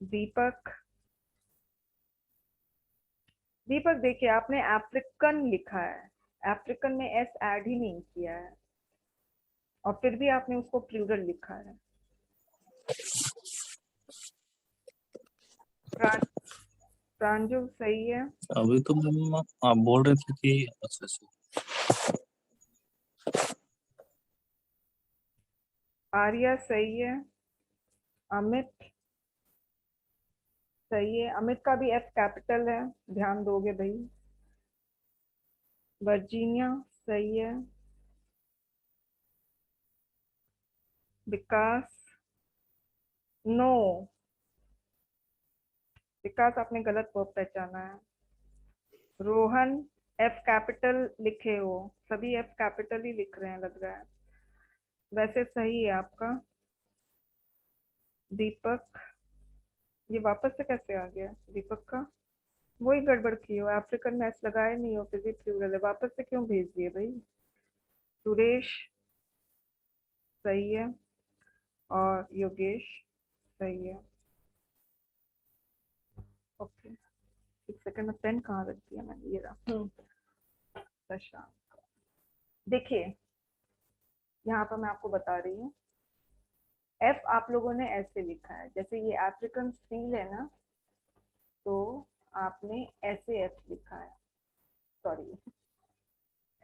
A: दीपक दीपक देखिए, आपने अफ्रीकन लिखा है, अफ्रीकन में एस ऐड ही नहीं किया है, और फिर भी आपने उसको प्लूरल लिखा है। प्रांजु सही है।
E: अभी तो मैम आप बोल रहे थे कि अच्छा अच्छा।
A: आर्या सही है। अमित सही है। अमित का भी एफ कैपिटल है, ध्यान दोगे भाई। वर्जीनिया सही है। विकास नो, विकास आपने गलत वर्ब पहचाना है। रोहन एफ कैपिटल लिखे हो, सभी एफ कैपिटल ही लिख रहे हैं लग रहा है, वैसे सही है आपका। दीपक, ये वापस से कैसे आ गया दीपक का? वही गड़बड़ की हो, अफ्रीकन में एस लगाए नहीं हो, फिर भी प्लूरल है, वापस से क्यों भेज दिए भाई। सुरेश सही है। और योगेश सही है। ओके, एक सेकंड में पेन कहाँ रख दिया मैंने, ये रहा। शशांक, देखिए यहाँ पर मैं आपको बता रही हूँ, एफ आप लोगों ने ऐसे लिखा है, जैसे ये अफ्रीकन स्टील है ना, तो आपने ऐसे एफ लिखा है, सॉरी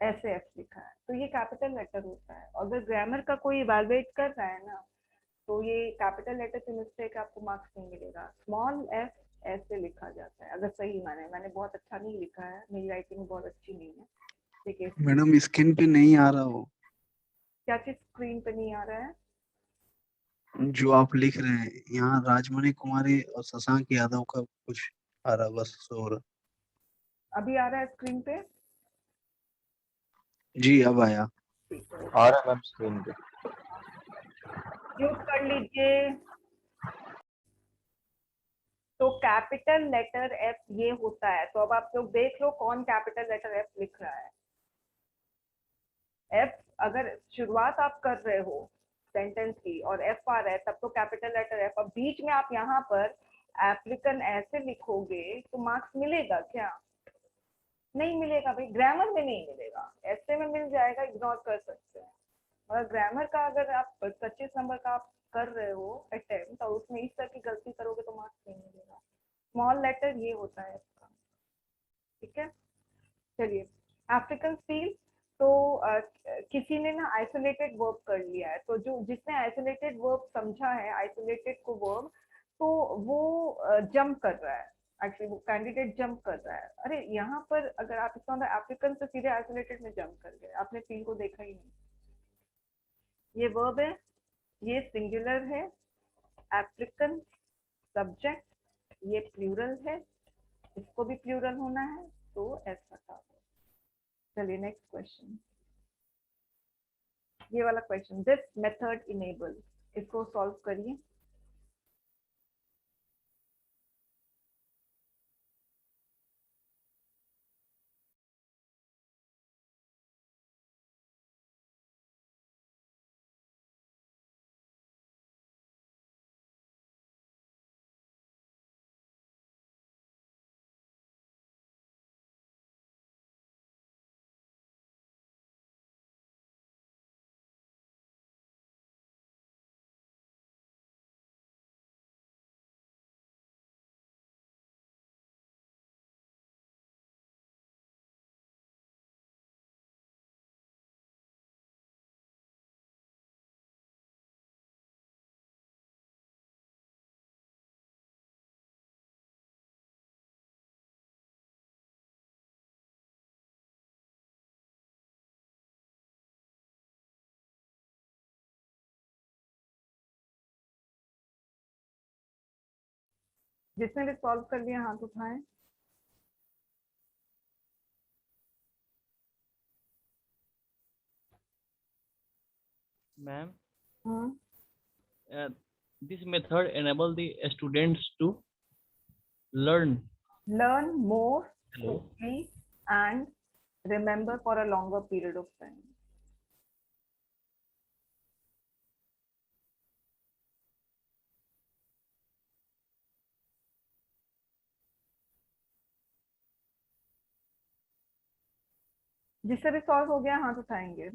A: ऐसे एफ लिखा है, तो ये कैपिटल लेटर होता है। अगर ग्रामर का कोई इवैल्यूएट कर रहा है ना, तो ये कैपिटल लेटर की मिस्टेक आपको मार्क्स नहीं मिलेगा। स्मॉल एफ ऐसे लिखा जाता है, अगर सही मैंने बहुत अच्छा नहीं लिखा है, मेरी राइटिंग बहुत अच्छी नहीं है, ठीक है।
G: मैडम स्क्रीन पे नहीं आ रहा हो,
A: क्या चीज स्क्रीन पे नहीं आ रहा है?
G: जो आप लिख रहे हैं यहाँ राजमणि कुमारी और शशांक यादव का कुछ आ रहा, बस हो रहा।
A: अभी आ रहा है स्क्रीन पे?
G: जी अब आया।
A: ठीक है।
B: आ रहा है मैम स्क्रीन पे।
A: म्यूट कर लीजिए। तो कैपिटल लेटर एफ ये होता है, तो अब आप लोग देख लो कौन कैपिटल लेटर एफ लिख रहा है। एफ अगर शुरुआत आप कर रहे हो सेंटेंस की और एफ आ रहा है तब तो कैपिटल लेटर एफ। अब बीच में आप यहाँ पर एप्लीकेंट ऐसे लिखोगे तो मार्क्स मिलेगा क्या? नहीं मिलेगा भाई, ग्रामर में नहीं मिलेगा। ऐसे में मिल जाएगा, इग्नोर कर सकते हैं। और ग्रामर का अगर आप 25 नंबर का आप कर रहे हो अटेम्प्ट और उसमें इस तरह की गलती करोगे तो मार्क्स नहीं मिलेगा। स्मॉल लेटर ये होता है इसका, ठीक है। चलिए, अफ्रीकन स्टील। तो किसी ने ना आइसोलेटेड वर्ब कर लिया है, तो जो जिसने आइसोलेटेड वर्ब समझा है, आइसोलेटेड को वर्ब, तो वो जंप कर रहा है। एक्चुअली वो कैंडिडेट जंप कर रहा है। अरे यहाँ पर अगर आप इसका मतलब अफ्रीकन से सीधे आइसोलेटेड में जंप कर गए, आपने तीन को देखा ही नहीं। ये वर्ब है, ये सिंगुलर है, अफ्रीकन सब्जेक्ट, ये प्लूरल है, इसको भी प्लूरल होना है, तो ऐसा था। चलिए नेक्स्ट क्वेश्चन, ये वाला क्वेश्चन, दिस मेथड इनेबल, इसको सॉल्व करिए। जिसने भी सॉल्व कर लिया हाथ उठाएं।
I: मैम,
A: हाँ,
I: this method enable the students to learn
A: learn more
I: Hello.
A: quickly and remember for a longer period of time। जिससे भी सॉल्व हो गया हाथ उठाएंगे।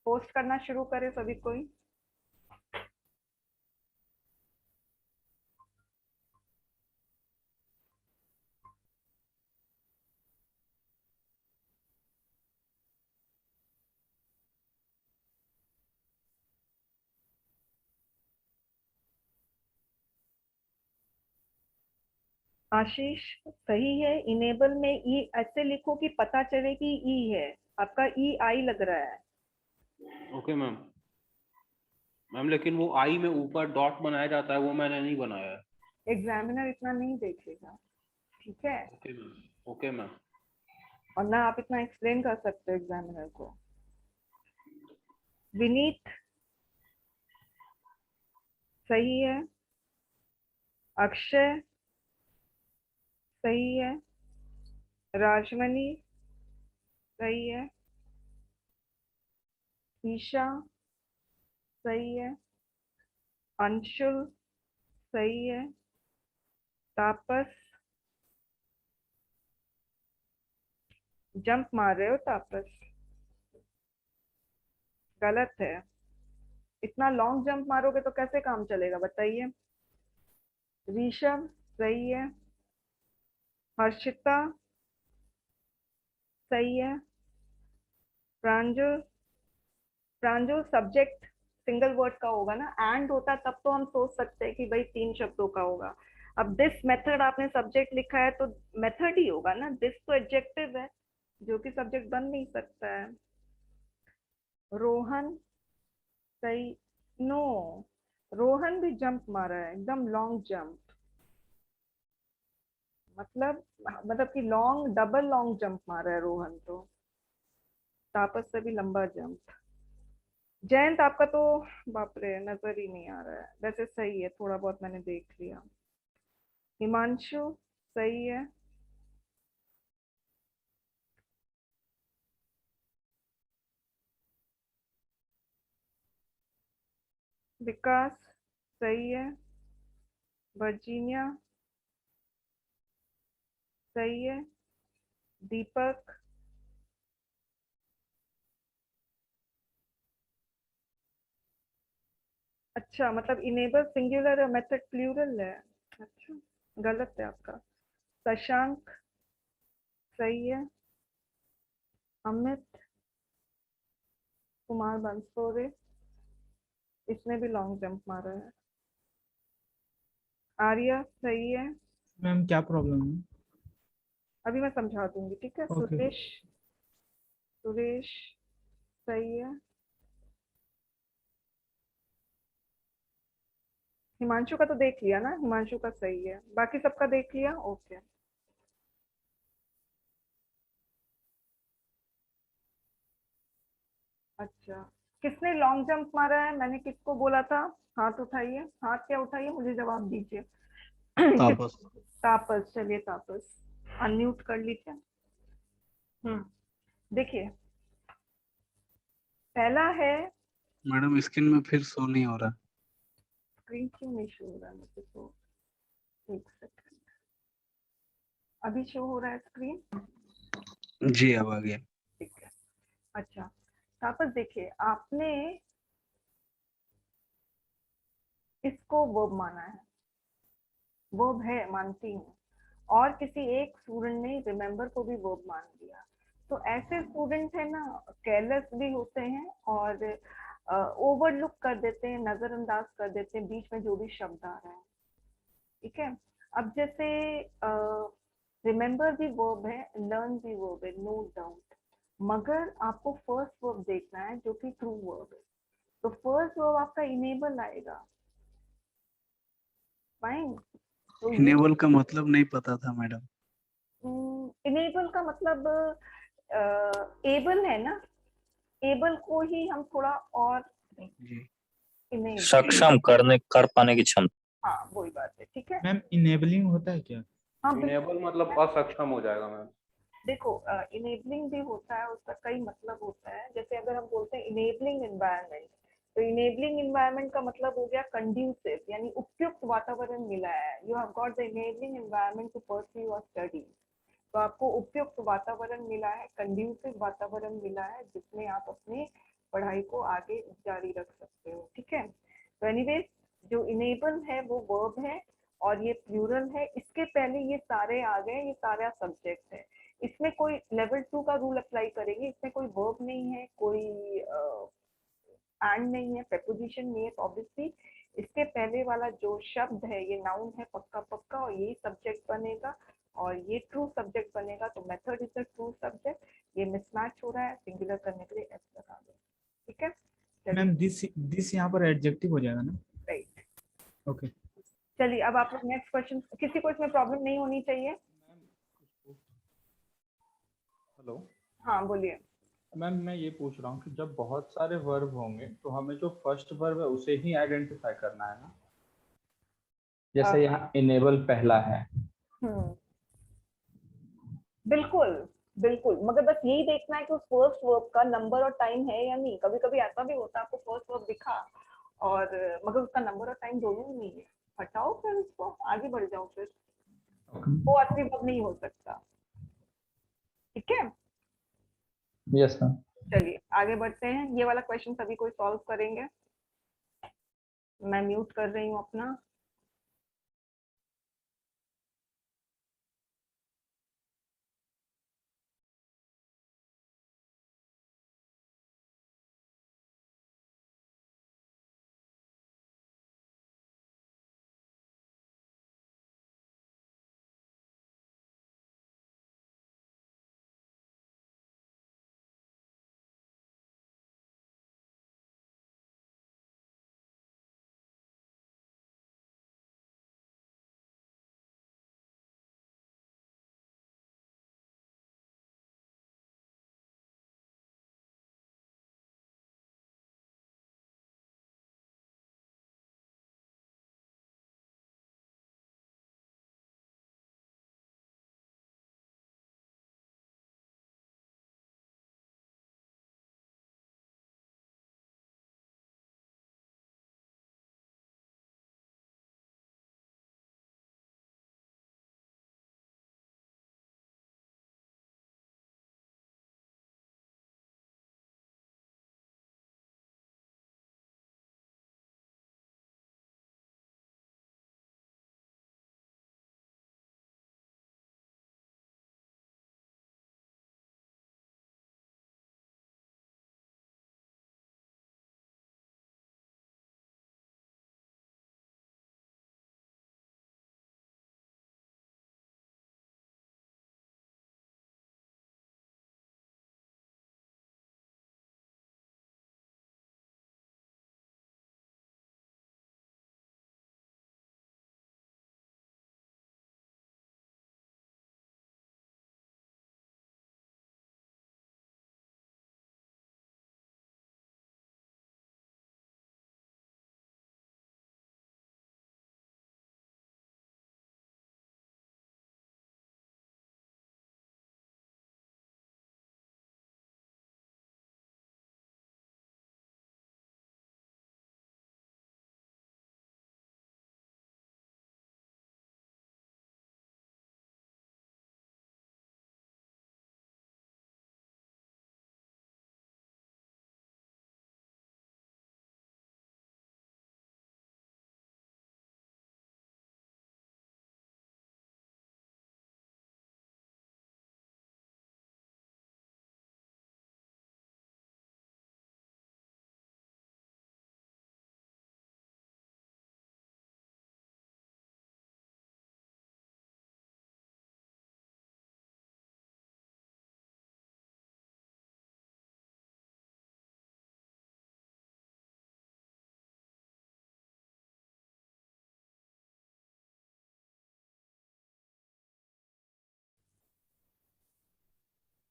A: पोस्ट करना शुरू करें सभी कोई। आशीष सही है। इनेबल में ई ऐसे लिखो कि पता चले कि ई है, आपका ई आई लग रहा है।
C: Okay ma'am. मैम लेकिन वो आई में ऊपर डॉट बनाया जाता है, वो मैंने नहीं बनाया है।
A: एग्जामिनर इतना नहीं देखेगा, ठीक है।
C: Okay ma'am. Okay ma'am.
A: और ना आप इतना एक्सप्लेन कर सकते हो एग्जामिनर को। विनीत सही है। अक्षय सही है। राजमणि सही है। ईशा सही है। अंशुल सही है। तापस जंप मार रहे हो तापस, गलत है। इतना लॉन्ग जंप मारोगे तो कैसे काम चलेगा बताइए। ऋषभ सही है। हर्षिता सही है। प्रांजल, प्रांजल सब्जेक्ट सिंगल वर्ड का होगा ना, एंड होता तब तो हम सोच सकते हैं कि भाई 3 शब्दों का होगा। अब दिस मेथड आपने सब्जेक्ट लिखा है तो मेथड ही होगा ना, दिस तो एडजेक्टिव है जो कि सब्जेक्ट बन नहीं सकता है। रोहन सही, नो, रोहन भी जंप मारा है, एकदम लॉन्ग जंप, मतलब कि लॉन्ग डबल लॉन्ग जंप मारा है रोहन तो। तापस से भी लंबा जंप। जयंत आपका तो बाप रे नजर ही नहीं आ रहा है, वैसे सही है, थोड़ा बहुत मैंने देख लिया। हिमांशु सही है। विकास सही है। वर्जीनिया सही है। दीपक अच्छा, मतलब इनेबल सिंगुलर है, मेथड प्लूरल है। अच्छा, गलत है आपका। शशांक सही है। अमित कुमार बंसोरे, इसने भी लॉन्ग जंप मारा है। आर्या सही है।
D: मैम क्या प्रॉब्लम है?
A: अभी मैं समझा दूंगी, ठीक है।
D: ओके।
A: सुरेश, सुरेश सही है। हिमांशु का तो देख लिया ना, हिमांशु का सही है, बाकी सबका देख लिया। ओके। अच्छा, किसने लॉन्ग जंप मारा है, मैंने किसको बोला था? हाथ उठाइए, हाथ क्या उठाइए, मुझे जवाब दीजिए।
G: तापस।
A: तापस, चलिए तापस अनम्यूट कर लीजिए। देखिए पहला है,
G: मैडम स्क्रीन में फिर शो नहीं हो रहा।
A: स्क्रीन क्यों नहीं शो हो रहा है मुझे तो? एक सेकंड, अभी शो हो रहा है स्क्रीन?
G: जी अब आ गया।
A: ठीक है। अच्छा तापस देखिए, आपने इसको वर्ब माना है, वर्ब है मानती हूँ, और किसी एक स्टूडेंट ने रिमेम्बर को भी वर्ब मान लिया। तो ऐसे स्टूडेंट है ना, केयरलेस भी होते हैं और ओवरलुक कर देते हैं, नजरअंदाज कर देते हैं बीच में जो भी शब्द आ रहा है, ठीक है। अब जैसे रिमेम्बर भी वर्ब है, लर्न भी वर्ब है, नो डाउट, मगर आपको फर्स्ट वर्ब देखना है जो कि ट्रू वर्ब है। तो फर्स्ट वर्ब आपका इनेबल आएगा, फाइन। तो ये
G: इनेबल का मतलब नहीं पता था मैडम।
A: इनेबल का मतलब एबल है ना, एबल को ही हम थोड़ा और
G: जी।
A: enable,
E: सक्षम कर पाने की क्षमता।
A: हाँ वही बात है, ठीक है।
D: मैम इनेबलिंग होता है क्या?
A: हाँ
C: इनेबल मतलब असक्षम हो जाएगा मैम।
A: देखो इनेबलिंग भी होता है, उसका कई मतलब होता है। जैसे अगर हम बोलते हैं इनेबलिंग एनवायरनमेंट, तो इनेबलिंग एनवायरनमेंट का मतलब हो गया कंड्यूसिव, यानी उपयुक्त वातावरण मिला है। You have got the enabling environment to pursue your study. तो आपको उपयुक्त वातावरण मिला है, कंड्यूसिव वातावरण मिला है, जिसमें आप अपनी पढ़ाई को आगे जारी रख सकते हो, ठीक है। तो एनीवेज जो इनेबल है वो वर्ब है और ये प्लूरल है। इसके पहले ये सारे आ गए, ये सारा सब्जेक्ट है। इसमें कोई लेवल 2 का रूल अप्लाई करेंगे, इसमें कोई वर्ब नहीं है, कोई एंड नहीं है, प्रेपोजिशन नहीं है, तो ऑब्वियसली इसके पहले वाला जो शब्द है ये नाउन है पक्का पक्का, और ये सब्जेक्ट बनेगा और ये ट्रू सब्जेक्ट बनेगा, तो method is the true subject. ये मिसमैच हो रहा है, सिंगुलर करने के लिए एस लगा दो, ठीक है।
D: मैम दिस यहाँ पर एडजेक्टिव हो जाएगा ना?
A: Right,
D: okay.
A: चलिए अब आप लोग नेक्स्ट क्वेश्चन, किसी को इसमें प्रॉब्लम नहीं होनी चाहिए।
M: हेलो
A: हाँ बोलिए।
M: मैम, मैं ये पूछ रहा हूँ कि जब बहुत सारे वर्ब होंगे तो हमें जो फर्स्ट वर्ब है उसे ही आइडेंटिफाई करना है ना? जैसे यहाँ इनेबल पहला है।
A: बिल्कुल बिल्कुल, मगर बस यही देखना है कि उस फर्स्ट वर्ब का नंबर और टाइम है या नहीं। कभी कभी ऐसा भी होता है आपको फर्स्ट वर्ब दिखा और मगर उसका नंबर और टाइम दोनों ही नहीं है, हटाओ फिर उसको, आगे बढ़ जाओ, फिर वो असली वर्ब नहीं हो सकता, ठीक है।
M: Yes ma'am.
A: चलिए आगे बढ़ते हैं, ये वाला क्वेश्चन सभी कोई सॉल्व करेंगे। मैं म्यूट कर रही हूँ अपना।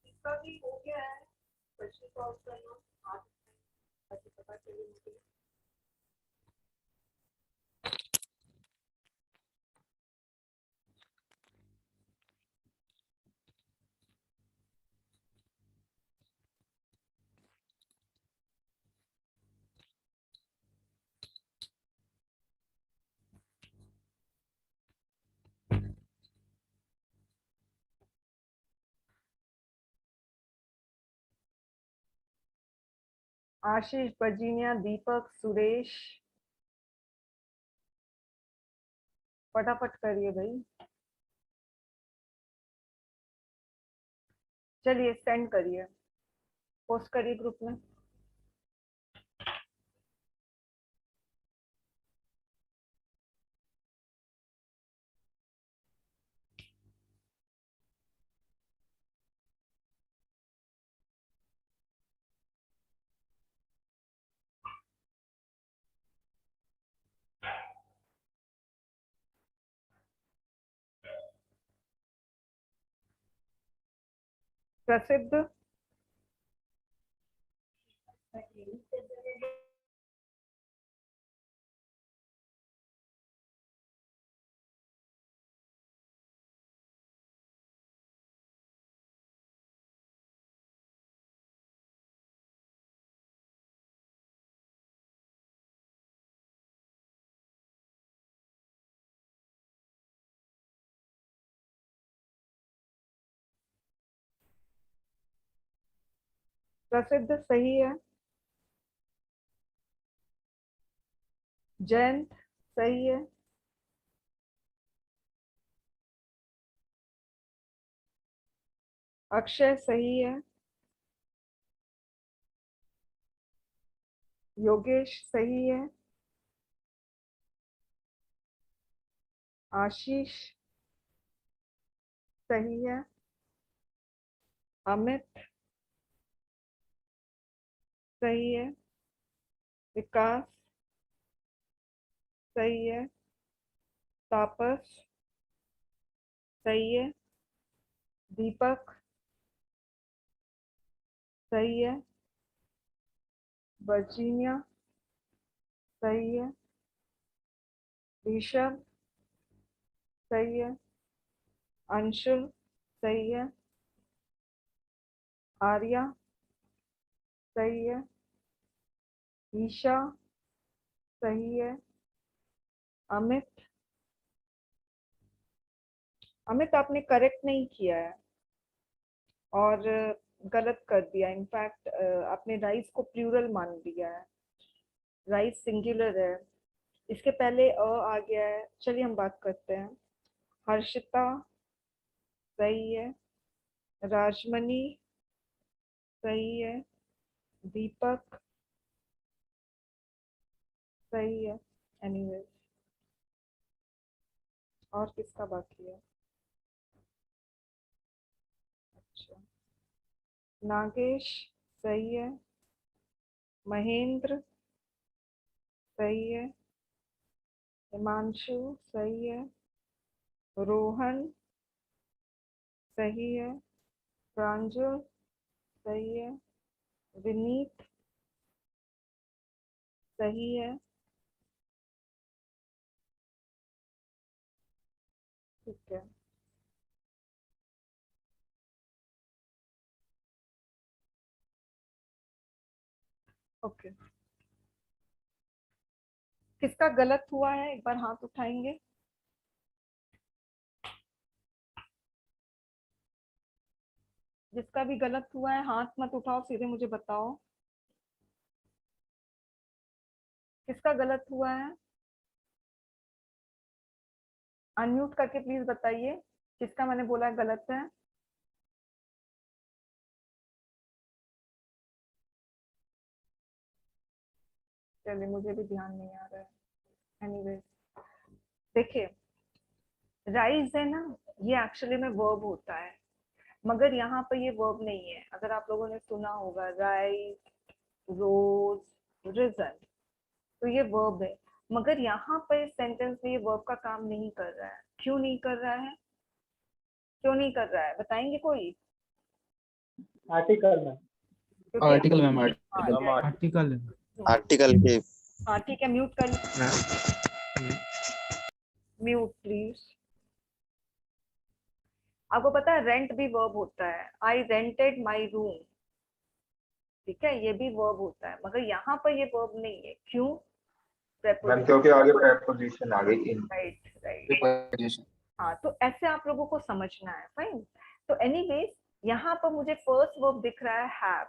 A: इसका भी हो गया है, क्वेश्चन सॉल्व करना आज पता चले मुझे। आशीष, बजीनिया, दीपक, सुरेश, फटाफट करिए भाई। चलिए सेंड करिए, पोस्ट करिए ग्रुप में। प्रसिद्ध, प्रसिद्ध सही है। जयंत सही है। अक्षय सही है। योगेश सही है। आशीष सही है। अमित सही है। विकास सही है। तापस सही है। दीपक सही है। वर्जीनिया सही है। ऋषभ सही है। अंशुल सही है। आर्या सही है। ईशा सही है। अमित आपने करेक्ट नहीं किया है और गलत कर दिया। इनफैक्ट आपने राइस को प्लूरल मान लिया है। राइस सिंगुलर है। इसके पहले आ गया है। चलिए हम बात करते हैं। हर्षिता सही है। राजमणि सही है। दीपक सही है। एनीवेज और किसका बाकी है? अच्छा, नागेश सही है। महेंद्र सही है। हिमांशु सही है। रोहन सही है। प्रांजल सही है। विनीत सही है। ठीक है, ओके। किसका गलत हुआ है एक बार हाथ उठाएंगे? जिसका भी गलत हुआ है हाथ मत उठाओ, सीधे मुझे बताओ किसका गलत हुआ है। अनम्यूट करके प्लीज बताइए किसका मैंने बोला है गलत है। चलिए, मुझे भी ध्यान नहीं आ रहा है। एनीवेज देखिए, राइज है ना, ये एक्चुअली में वर्ब होता है, मगर यहाँ पर ये वर्ब नहीं है। अगर आप लोगों ने सुना होगा राइज, रोज, रिजन, तो ये वर्ब है। मगर यहाँ पर इस सेंटेंस में ये वर्ब का काम नहीं कर रहा है। क्यों नहीं कर रहा है? क्यों नहीं कर रहा है बताएंगे कोई?
M: आर्टिकल में
D: आर्टिकल मैम,
L: आर्टिकल के
A: हाँ ठीक है, म्यूट कर म्यूट प्लीज। आपको पता है रेंट भी वर्ब होता है। आई रेंटेड माई रूम, ठीक है, ये भी वर्ब होता है, मगर यहाँ पर ये वर्ब नहीं है। क्यों?
B: मैम क्योंकि आगे प्रेपोजिशन आ गई इन।
A: Right right. हाँ, तो ऐसे आप लोगों को समझना है। फाइन। तो एनीवेज यहाँ पर मुझे फर्स्ट वर्ब दिख रहा है हैव,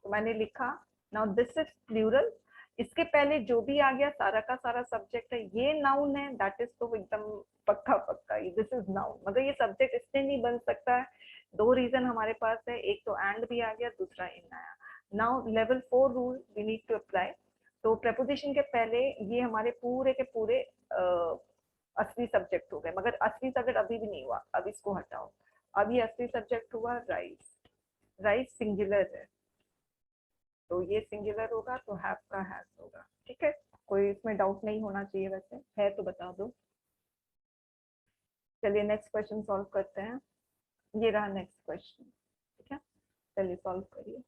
A: तो मैंने लिखा नाउ दिस इज प्लूरल। इसके पहले जो भी आ गया सारा का सारा सब्जेक्ट है। ये नाउन है, दैट इज तो एकदम पक्का पक्का दिस इज नाउन, मगर ये सब्जेक्ट इससे नहीं बन सकता है। दो रीजन हमारे पास है, एक तो एंड भी आ गया, दूसरा इन आया। Now level 4 rule we need to apply. तो प्रपोजिशन के पहले ये हमारे पूरे के पूरे असली सब्जेक्ट हो गए, मगर असली सब्जेक्ट अभी भी नहीं हुआ। अब इसको हटाओ। अब ये असली सब्जेक्ट हुआ राइस। राइस सिंगुलर है, तो ये सिंगुलर होगा, तो हैव का हैज होगा। ठीक है, कोई इसमें डाउट नहीं होना चाहिए। वैसे है तो बता दो। चलिए नेक्स्ट क्वेश्चन सॉल्व करते हैं। ये रहा नेक्स्ट क्वेश्चन। ठीक है, चलिए सॉल्व करिए।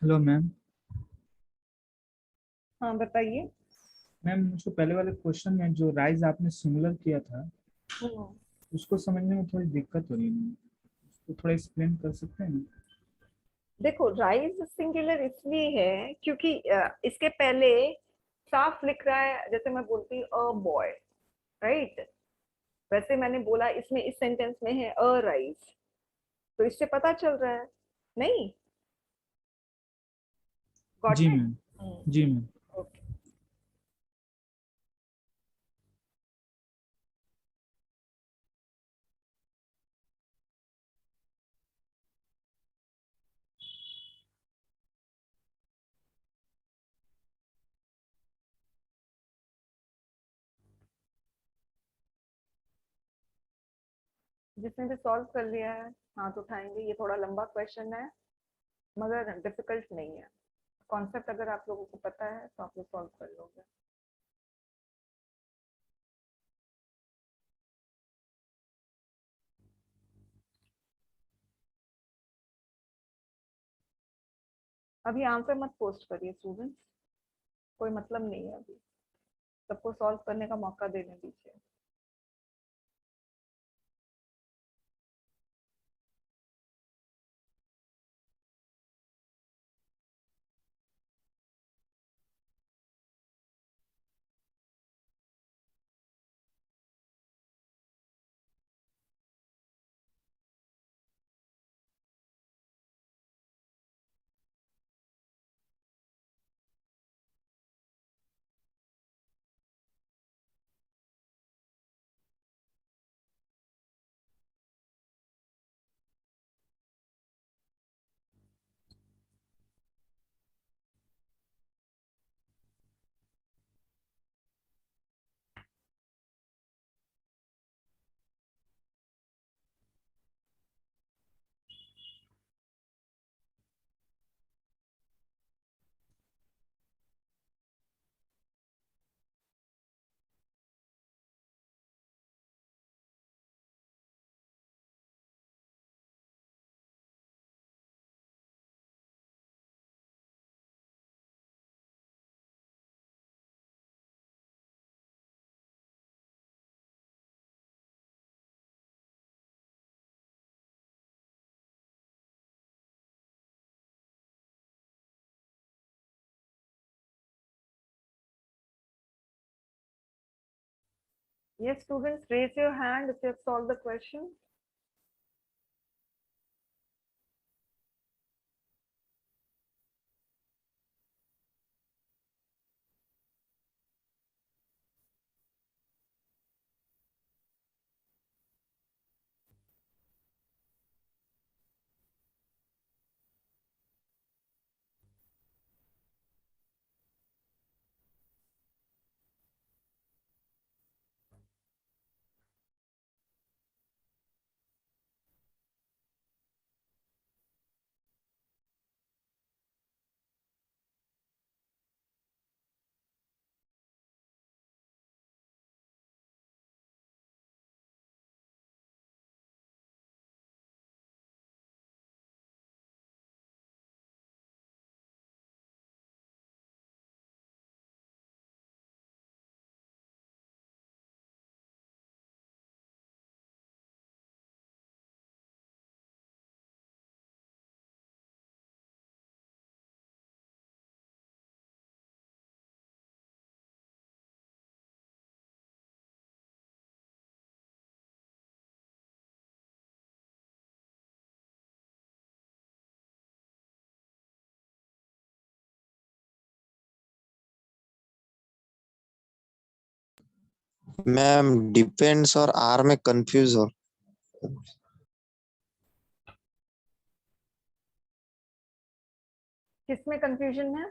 D: Hello ma'am.
A: हाँ बताइए।
D: मैम मुझको पहले वाले क्वेश्चन में जो राइज आपने सिंगुलर किया था
A: हम्म,
D: उसको समझने में थोड़ी दिक्कत हो रही है, उसको थोड़ा एक्सप्लेन कर सकते हैं?
A: देखो राइज सिंगुलर इसलिए है क्योंकि इसके पहले साफ लिख रहा है, जैसे मैं बोलती अ बॉय, राइट, वैसे मैंने बोला इसमें इस सेंटेंस में है अ राइज, तो इससे पता चल रहा है। नहीं, गॉट
D: जी
A: इट।
D: मैम। जी मैम।
A: ओके। जिसने भी सॉल्व कर लिया है हाथ उठाएंगे। ये थोड़ा लंबा क्वेश्चन है मगर डिफिकल्ट नहीं है। कॉन्सेप्ट अगर आप लोगों को पता है तो आप लोग सॉल्व कर लोगे। अभी आंसर मत पोस्ट करिए स्टूडेंट्स, कोई मतलब नहीं है अभी, सबको सॉल्व करने का मौका देने दीजिए। Yes, students, raise your hand if you have solved the question.
L: Ma'am depends और आर में कंफ्यूज हो।
A: किसमें कंफ्यूजन है?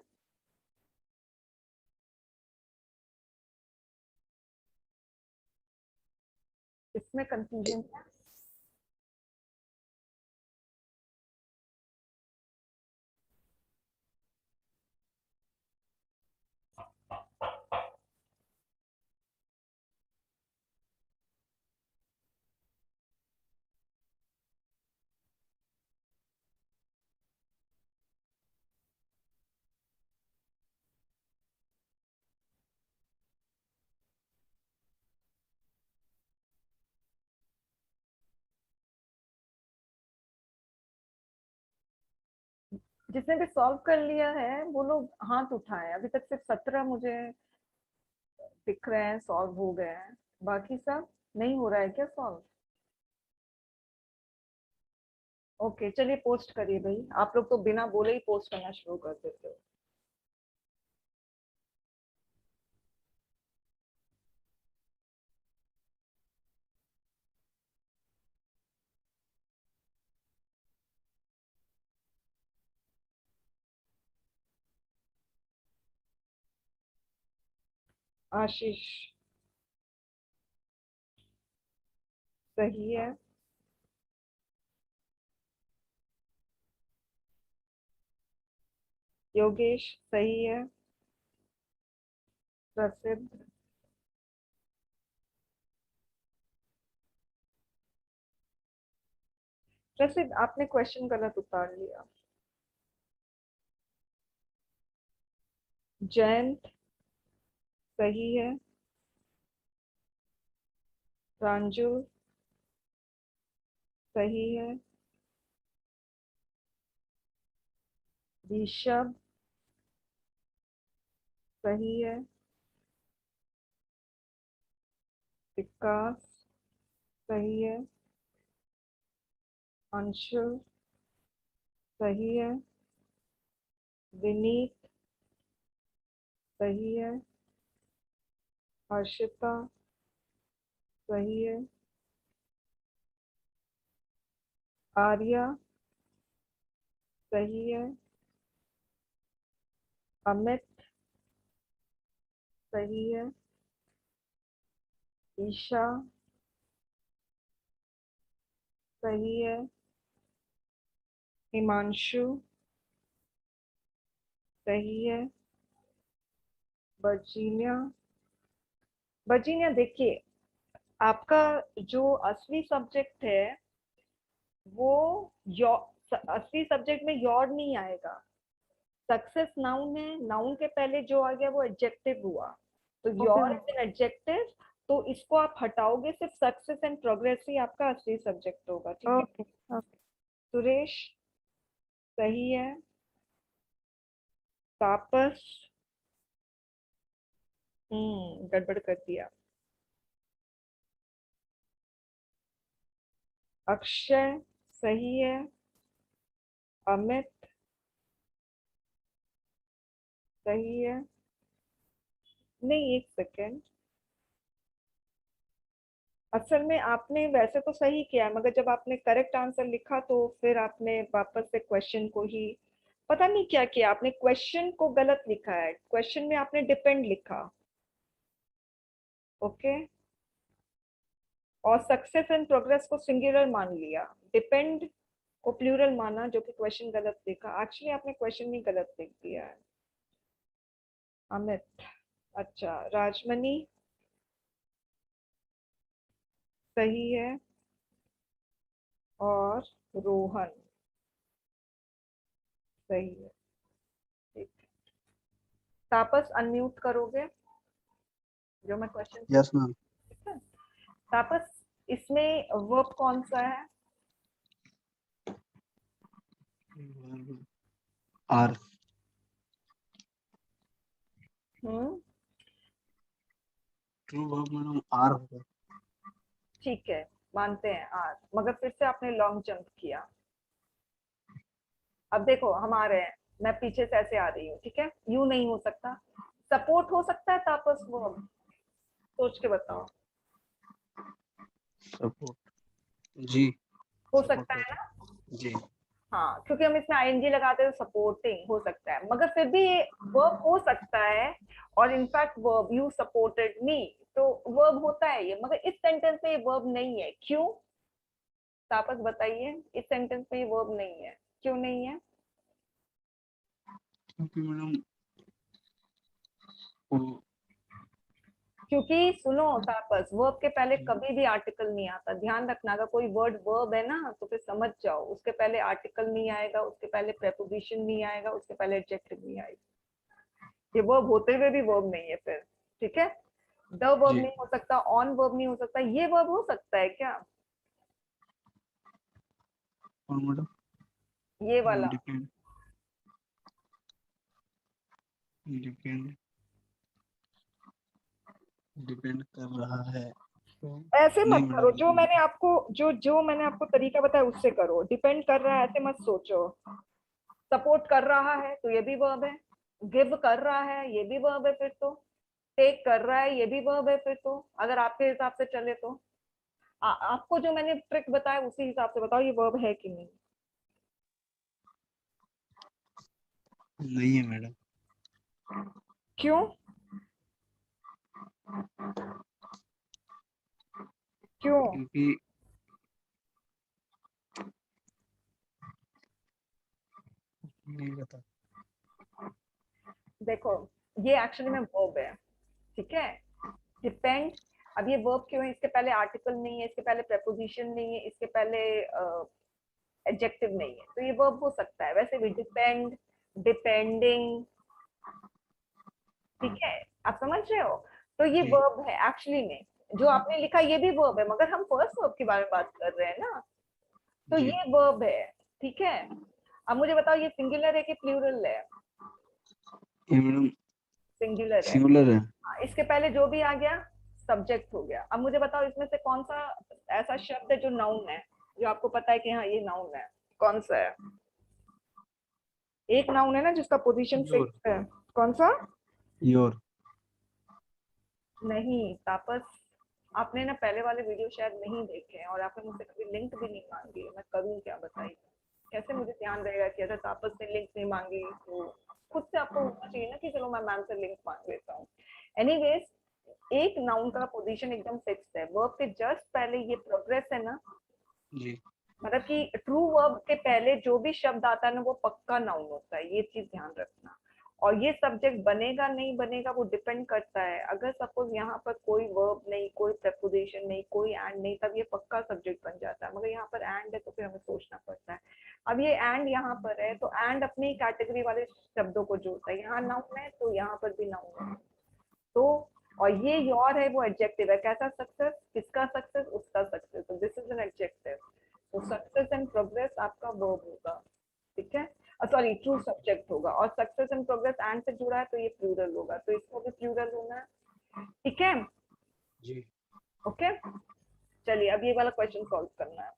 A: किसमें कंफ्यूजन है? जिसने भी सॉल्व कर लिया है वो लोग हाथ उठाएं। अभी तक सिर्फ 17 मुझे दिख रहे हैं सॉल्व हो गए हैं, बाकी सब नहीं हो रहा है क्या सॉल्व? ओके चलिए पोस्ट करिए भाई, आप लोग तो बिना बोले ही पोस्ट करना शुरू कर देते हो। आशीष सही है। योगेश सही है। प्रसिद्ध प्रसिद्ध आपने क्वेश्चन गलत उतार लिया। जयंत सही है। प्रांजल सही है। ऋषभ सही है। विकास सही है। अंशुल सही है। विनीत सही है। हर्षिता सही है। आर्या सही है। अमित सही है। ईशा सही है। हिमांशु सही है। वर्जीनिया वर्जीनिया देखिए, आपका जो असली सब्जेक्ट है वो असली सब्जेक्ट में योर नहीं आएगा। सक्सेस नाउन है, नाउन के पहले जो आ गया वो एडजेक्टिव हुआ, तो योर इज एन एडजेक्टिव, तो इसको आप हटाओगे, सिर्फ सक्सेस एंड प्रोग्रेस ही आपका असली सब्जेक्ट होगा। ठीक है। सुरेश सही है। तापस गड़बड़ कर दिया। अक्षय सही है। अमित सही है। नहीं, एक सेकेंड, असल में आपने वैसे तो सही किया है, मगर जब आपने करेक्ट आंसर लिखा तो फिर आपने वापस से क्वेश्चन को ही पता नहीं क्या किया, आपने क्वेश्चन को गलत लिखा है। क्वेश्चन में आपने डिपेंड लिखा। ओके। और सक्सेस एंड प्रोग्रेस को सिंगुलर मान लिया, डिपेंड को प्लूरल माना, जो कि क्वेश्चन गलत लिखा। एक्चुअली आपने क्वेश्चन ही गलत लिख दिया है। अमित, अच्छा। राजमणि सही है। और रोहन सही है। ठीक है। तापस अनम्यूट करोगे जो मैं क्वेश्चन?
G: Yes ma'am.
A: तापस, इसमें वर्ब कौन सा है?
G: Are. True verb madam are होगा।
A: ठीक है, मानते हैं आर, मगर फिर से आपने लॉन्ग जंप किया। अब देखो हम आ रहे हैं, मैं पीछे से ऐसे आ रही हूँ, ठीक है, यूं नहीं हो सकता। सपोर्ट हो सकता है तापस वर्ब? सोच के बताओ।
G: सपोर्ट जी
A: हो सकता है ना?
G: जी
A: हाँ, क्योंकि हम इसमें आईएनजी लगाते हैं तो सपोर्टिंग हो सकता है, मगर फिर भी ये वर्ब हो सकता है। और in fact verb you supported me, तो वर्ब होता है ये, मगर इस सेंटेंस में ये वर्ब नहीं है। क्यों? तापस बताइए, इस सेंटेंस में ये वर्ब नहीं है, क्यों नहीं है?
G: क्योंकि मैडम
A: क्योंकि सुनो तापस, वर्ब के पहले कभी भी आर्टिकल नहीं आता, ध्यान रखना। अगर कोई वर्ड वर्ब है ना तो फिर समझ जाओ, उसके पहले आर्टिकल नहीं आएगा, उसके पहले प्रेपोजिशन नहीं आएगा, उसके पहले एडजेक्टिव नहीं आएगा। ये वर्ब होते हुए भी वर्ब नहीं है फिर, ठीक है? द वर्ब नहीं हो सकता, ऑन वर्ब नहीं हो सकता, ये वर्ब हो सकता है क्या?
G: और मैडम
A: ये वाला
G: डिपेंड डिपेंड डिपेंड कर रहा है तो
A: ऐसे
G: नहीं
A: मत करो,
G: मैडम।
A: जो मैंने आपको तरीका बताया उससे करो। डिपेंड कर रहा है ऐसे मत सोचो। सपोर्ट कर रहा है तो ये भी वर्ब है, गिव कर रहा है ये भी वर्ब है, फिर तो टेक कर रहा है ये भी वर्ब है, फिर तो अगर आपके हिसाब से चले तो आपको जो मैंने ट्रिक बताया उसी हिसाब से बताओ ये वर्ब है कि नहीं।
G: नहीं है मैडम।
A: क्यों? क्यों?
G: क्योंकि नहीं बता।
A: देखो ये एक्चुअली में वर्ब है, ठीक है? डिपेंड, अब ये वर्ब क्यों है? इसके पहले आर्टिकल नहीं है, इसके पहले प्रेपोजिशन नहीं है, इसके पहले एडजेक्टिव नहीं है, तो ये वर्ब हो सकता है। वैसे भी डिपेंड, डिपेंडिंग, ठीक है? आप समझ रहे हो? तो ये वर्ब है एक्चुअली में। जो आपने लिखा ये भी वर्ब है, मगर हम फर्स्ट वर्ब के बारे में बात कर रहे हैं ना, तो ये वर्ब है, ठीक है? अब मुझे बताओ ये सिंगुलर है कि प्लूरल है?
G: ये मैडम
A: सिंगुलर है।
G: सिंगुलर है।
A: इसके पहले जो भी आ गया सब्जेक्ट हो गया। अब मुझे बताओ इसमें से कौन सा ऐसा शब्द है जो नाउन है, जो आपको पता है कि हाँ ये नाउन है? कौन सा है? एक नाउन है ना जिसका पोजीशन फिक्स है, कौन सा?
G: योर।
A: नहीं तापस, आपने ना पहले वाले वीडियो शायद नहीं देखे हैं और आपने मुझसे कभी लिंक भी नहीं मांगी। मैं करूँ क्या बताइए? कैसे मुझे ध्यान रहेगा कि अगर तापस ने लिंक नहीं मांगी तो खुद से आपको होना चाहिए ना कि चलो मैं मैम से लिंक मांग लेता हूँ। एनीवेज, एक नाउन का पोजीशन एकदम फिक्स है। वर्ब के जस्ट पहले ये प्रोग्रेस है ना
G: जी,
A: मतलब कि ट्रू वर्ब के पहले जो भी शब्द आता है ना वो पक्का नाउन होता है, ये चीज ध्यान रखना। और ये सब्जेक्ट बनेगा नहीं बनेगा वो डिपेंड करता है। अगर सपोज यहाँ पर कोई वर्ब नहीं, कोई प्रेपोजिशन नहीं, कोई एंड नहीं, तब ये पक्का सब्जेक्ट बन जाता है। मगर यहाँ पर एंड है तो फिर हमें सोचना पड़ता है। अब ये एंड यहाँ पर है तो एंड अपनी कैटेगरी वाले शब्दों को जोड़ता है। यहाँ नाउन है तो यहाँ पर भी नाउन है। तो और ये योर है वो एडजेक्टिव है। कैसा सक्सेस? किसका सक्सेस? उसका सक्सेस। तो दिस इज एन एडजेक्टिव। तो सक्सेस एंड प्रोग्रेस आपका वर्ब होगा, ठीक है? सॉरी ट्रू सब्जेक्ट होगा। और सक्सेस एंड प्रोग्रेस एंड से जुड़ा है तो ये प्लूरल होगा, तो इसको भी प्लूरल होना है, ठीक है?
G: जी
A: ओके, चलिए अब ये वाला क्वेश्चन सॉल्व करना है,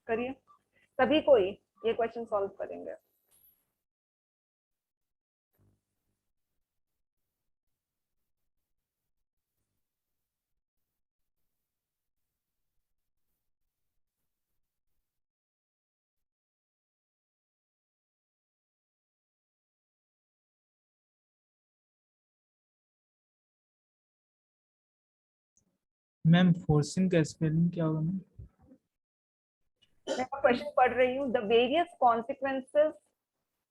A: करिए सभी कोई ये क्वेश्चन सॉल्व करेंगे।
D: मैम फोर्सिंग का स्पेलिंग क्या होगा मैम?
A: मैं क्वेश्चन पढ़ रही हूँ। The various consequences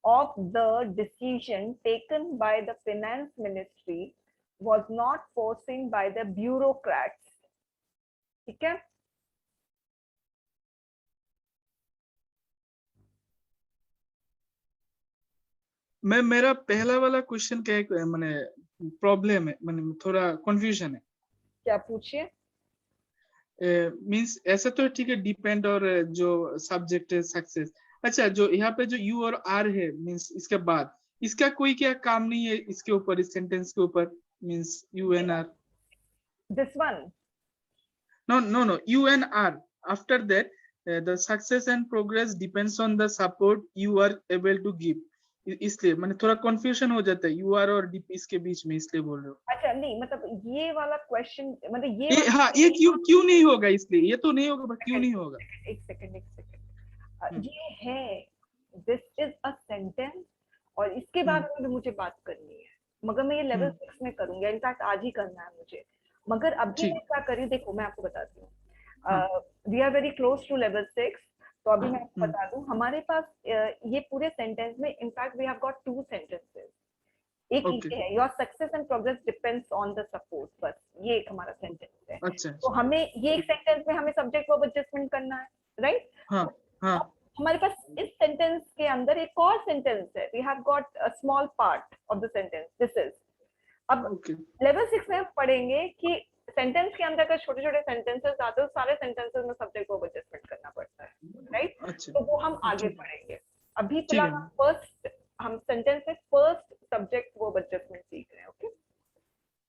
A: of the decision taken by the finance ministry was not forcing by the bureaucrats, ठीक है?
J: मैं मेरा पहला वाला क्वेश्चन क्या है मैंने प्रॉब्लम है, मैंने थोड़ा कंफ्यूजन है।
A: क्या पूछिए?
J: मींस ऐसा तो ठीक है डिपेंड और जो सब्जेक्ट है सक्सेस। अच्छा जो यहाँ पे जो यू और आर है मींस इसके बाद इसका कोई क्या काम नहीं है इसके ऊपर, इस सेंटेंस के ऊपर? Means you and are,
A: this one?
J: no you and r after that the success and progress depends on the support you are able to give. इसलिए मैंने थोड़ा कंफ्यूजन हो जाता है यूआर और डीपीस के बीच में, इसलिए बोल रहे हो।
A: अच्छा नहीं, मतलब ये वाला क्वेश्चन, मतलब
J: ये हाँ, ये क्यों नहीं होगा, इसलिए ये तो नहीं होगा, बट क्यों नहीं होगा?
A: एक सेकंड, ये है, दिस इज अ सेंटेंस, और इसके बारे में भी मुझे बात करनी है, मगर मैं ये लेवल 6 में करूंगा, इनफैक्ट आज ही करना है मुझे। मगर अभी मैं क्या करी, देखो मैं आपको बताती हूँ, we are very close to level 6, तो अभी मैं आपको बता दूं, हमारे पास ये पूरे सेंटेंस में in fact we have got 2 sentences. एक ये है, your success and progress depends on the support, बस ये एक हमारा सेंटेंस है।
J: अच्छा,
A: तो हमें ये एक सेंटेंस में हमें सब्जेक्ट वर्ब एडजस्टमेंट करना है, राइट?
J: हाँ।
A: हमारे पास इस सेंटेंस के अंदर एक और सेंटेंस है, we have got a small part of the sentence, this is. अब लेवल 6 में पढ़ेंगे कि सेंटेंस के अंदर अगर छोटे छोटे सेंटेंसेस आते हैं, सारे सेंटेंसेस में सब्जेक्ट वर्ब एडजस्टमेंट करना पड़ता है, राइट? तो वो हम आगे पढ़ेंगे। अभी फिलहाल हम सेंटेंस में फर्स्ट सब्जेक्ट वर्ब एडजस्टमेंट सीख रहे हैं। ओके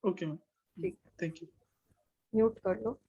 J: ओके मैम,
A: ठीक,
J: थैंक यू।
A: म्यूट कर लो।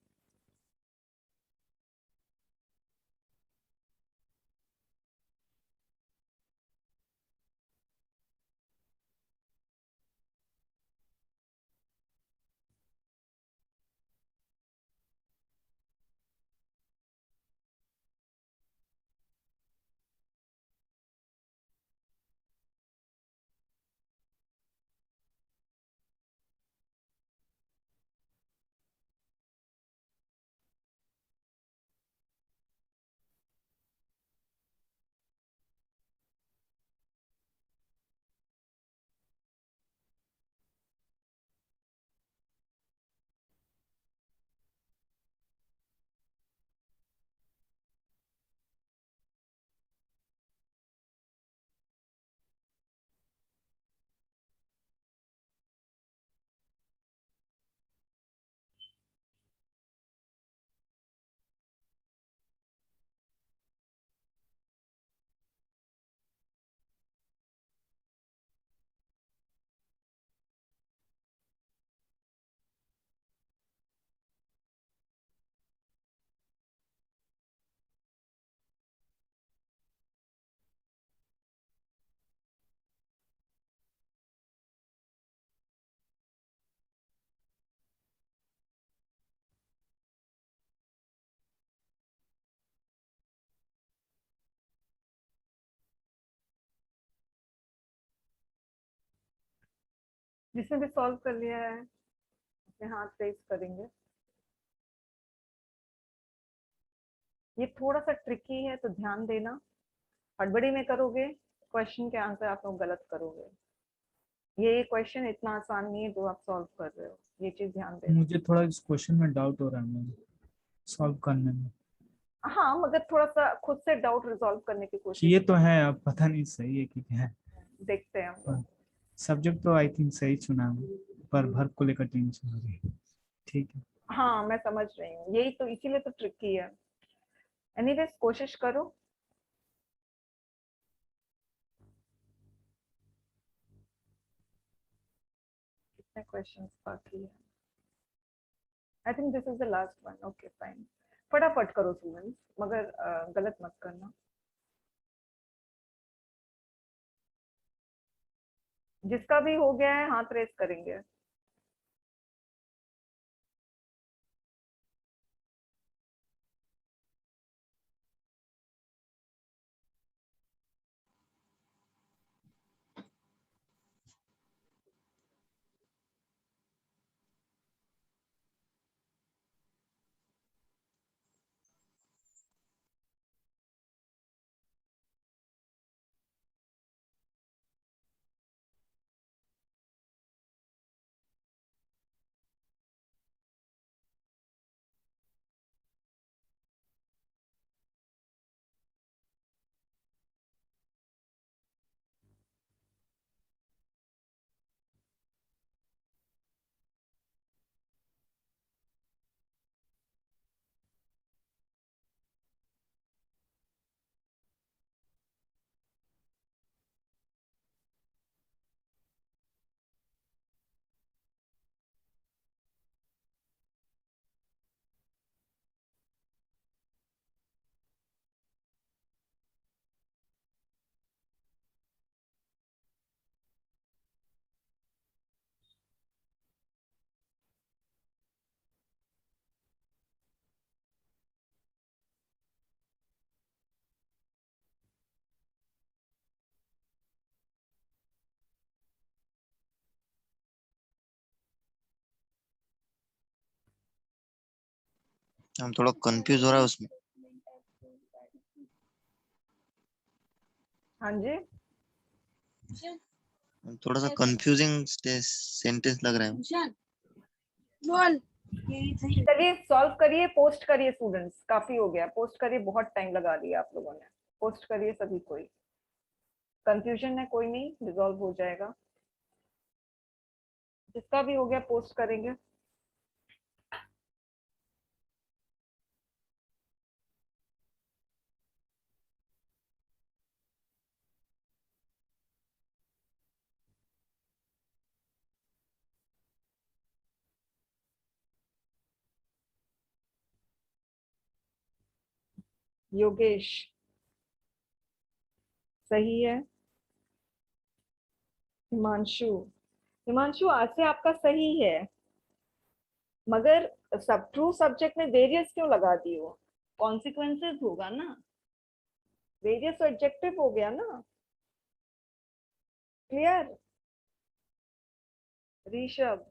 A: जिसने भी सॉल्व कर लिया है अपने हाथ रेज करेंगे। ये थोड़ा सा ट्रिकी है, तो ध्यान देना, हड़बड़ी में करोगे क्वेश्चन के आंसर आप लोग गलत करोगे। ये क्वेश्चन इतना आसान नहीं है जो आप सॉल्व कर रहे हो, ये चीज ध्यान देना।
D: मुझे थोड़ा इस क्वेश्चन में डाउट हो रहा है मैम, सॉल्व करने में।
A: हाँ, मगर थोड़ा सा खुद से डाउट रिजॉल्व करने की कोशिश।
D: ये तो है, अब पता नहीं सही है कि क्या है,
A: देखते हैं हम लोग।
D: सब्जेक्ट तो आई थिंक सही चुना है, पर वर्ब को लेकर टेंशन हो रही है। ठीक है,
A: हाँ मैं समझ रही हूँ, यही तो, इसीलिए तो ट्रिकी है। एनीवेज कोशिश करो। कितने क्वेश्चंस बाकी है? I think this is the last one. Okay fine, फटाफट करो स्टूडेंट्स, मगर गलत मत करना। जिसका भी हो गया है हाथ रेस करेंगे।
L: हम थोड़ा कंफ्यूज हो रहा है उसमें।
A: हाँ जी,
L: थोड़ा सा कंफ्यूजिंग सेंटेंस लग रहा है।
A: चलिए सॉल्व करिए, पोस्ट करिए स्टूडेंट्स, काफी हो गया, पोस्ट करिए, बहुत टाइम लगा दिया आप लोगों ने, पोस्ट करिए सभी। कोई कंफ्यूजन है कोई नहीं, रिजॉल्व हो जाएगा, जिसका भी हो गया पोस्ट करेंगे। योगेश सही है। हिमांशु, हिमांशु आज से आपका सही है, मगर सब ट्रू सब्जेक्ट में वेरियस क्यों लगा दी हो? कॉन्सिक्वेंसेस होगा ना, वेरियस तो एडजेक्टिव हो गया ना। क्लियर? ऋषभ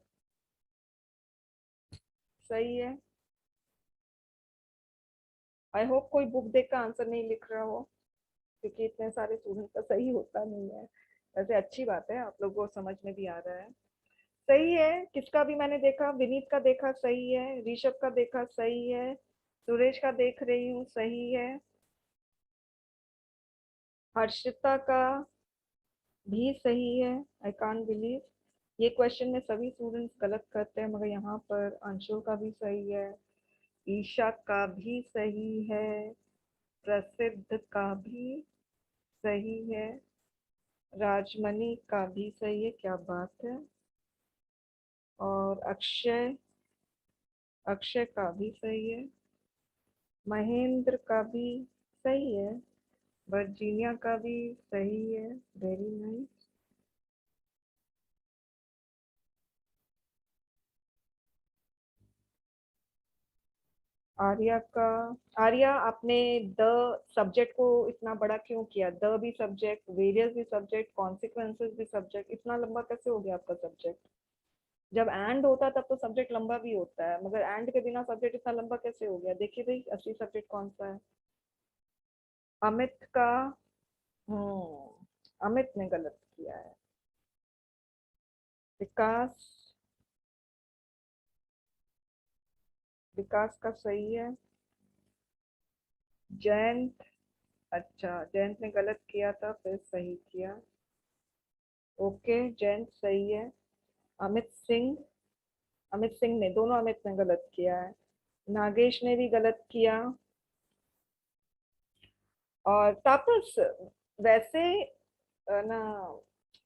A: सही है। आई होप कोई बुक देखकर आंसर नहीं लिख रहा हो, क्योंकि इतने सारे स्टूडेंट का सही होता नहीं है। वैसे अच्छी बात है, आप लोगों को समझ में भी आ रहा है। सही है, किसका भी मैंने देखा, विनीत का देखा सही है, ऋषभ का देखा सही है, सुरेश का देख रही हूँ सही है, हर्षिता का भी सही है। आई कांट बिलीव, ये क्वेश्चन में सभी स्टूडेंट्स गलत करते हैं, मगर यहाँ पर अंशुल का भी सही है, ईशा का भी सही है, प्रसिद्ध का भी सही है, राजमणि का भी सही है, क्या बात है, और अक्षय, अक्षय का भी सही है, महेंद्र का भी सही है, वर्जीनिया का भी सही है, वेरी नाइस। आर्या का, आर्या आपने द सब्जेक्ट को इतना बड़ा क्यों किया? द भी सब्जेक्ट, वेरियस भी सब्जेक्ट, कॉन्सिक्वेंसेस भी सब्जेक्ट, इतना लंबा कैसे हो गया आपका सब्जेक्ट? जब एंड होता है तब तो सब्जेक्ट लंबा भी होता है, मगर एंड के बिना सब्जेक्ट इतना लंबा कैसे हो गया? देखिए भाई असली सब्जेक्ट कौन सा है। अमित का, अमित ने गलत किया है। विकास, विकास का सही है। जयंत, अच्छा जयंत ने गलत किया था फिर सही किया, ओके जयंत सही है। अमित सिंह, अमित सिंह ने, दोनों अमित ने गलत किया है। नागेश ने भी गलत किया। और तापस, वैसे ना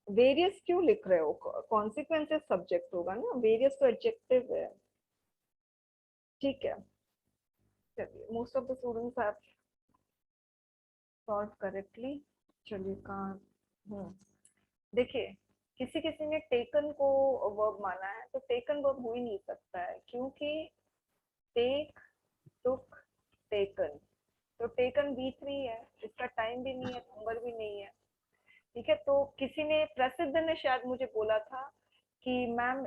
A: वेरियस क्यों लिख रहे हो? कॉन्सिक्वेंसेस सब्जेक्ट होगा ना, वेरियस तो एडजेक्टिव है। ठीक है, चलिए most of the students have solve correctly. चलिए कहाँ, देखिए किसी किसी ने टेकन को वर्ब माना है, तो टेकन वर्ब हो ही नहीं सकता है, क्योंकि टेक, टुक, टेकन, तो टेकन V3 है, इसका टाइम भी नहीं है, नंबर भी नहीं है। ठीक है, तो किसी ने, प्रसिद्ध ने शायद मुझे बोला था कि मैम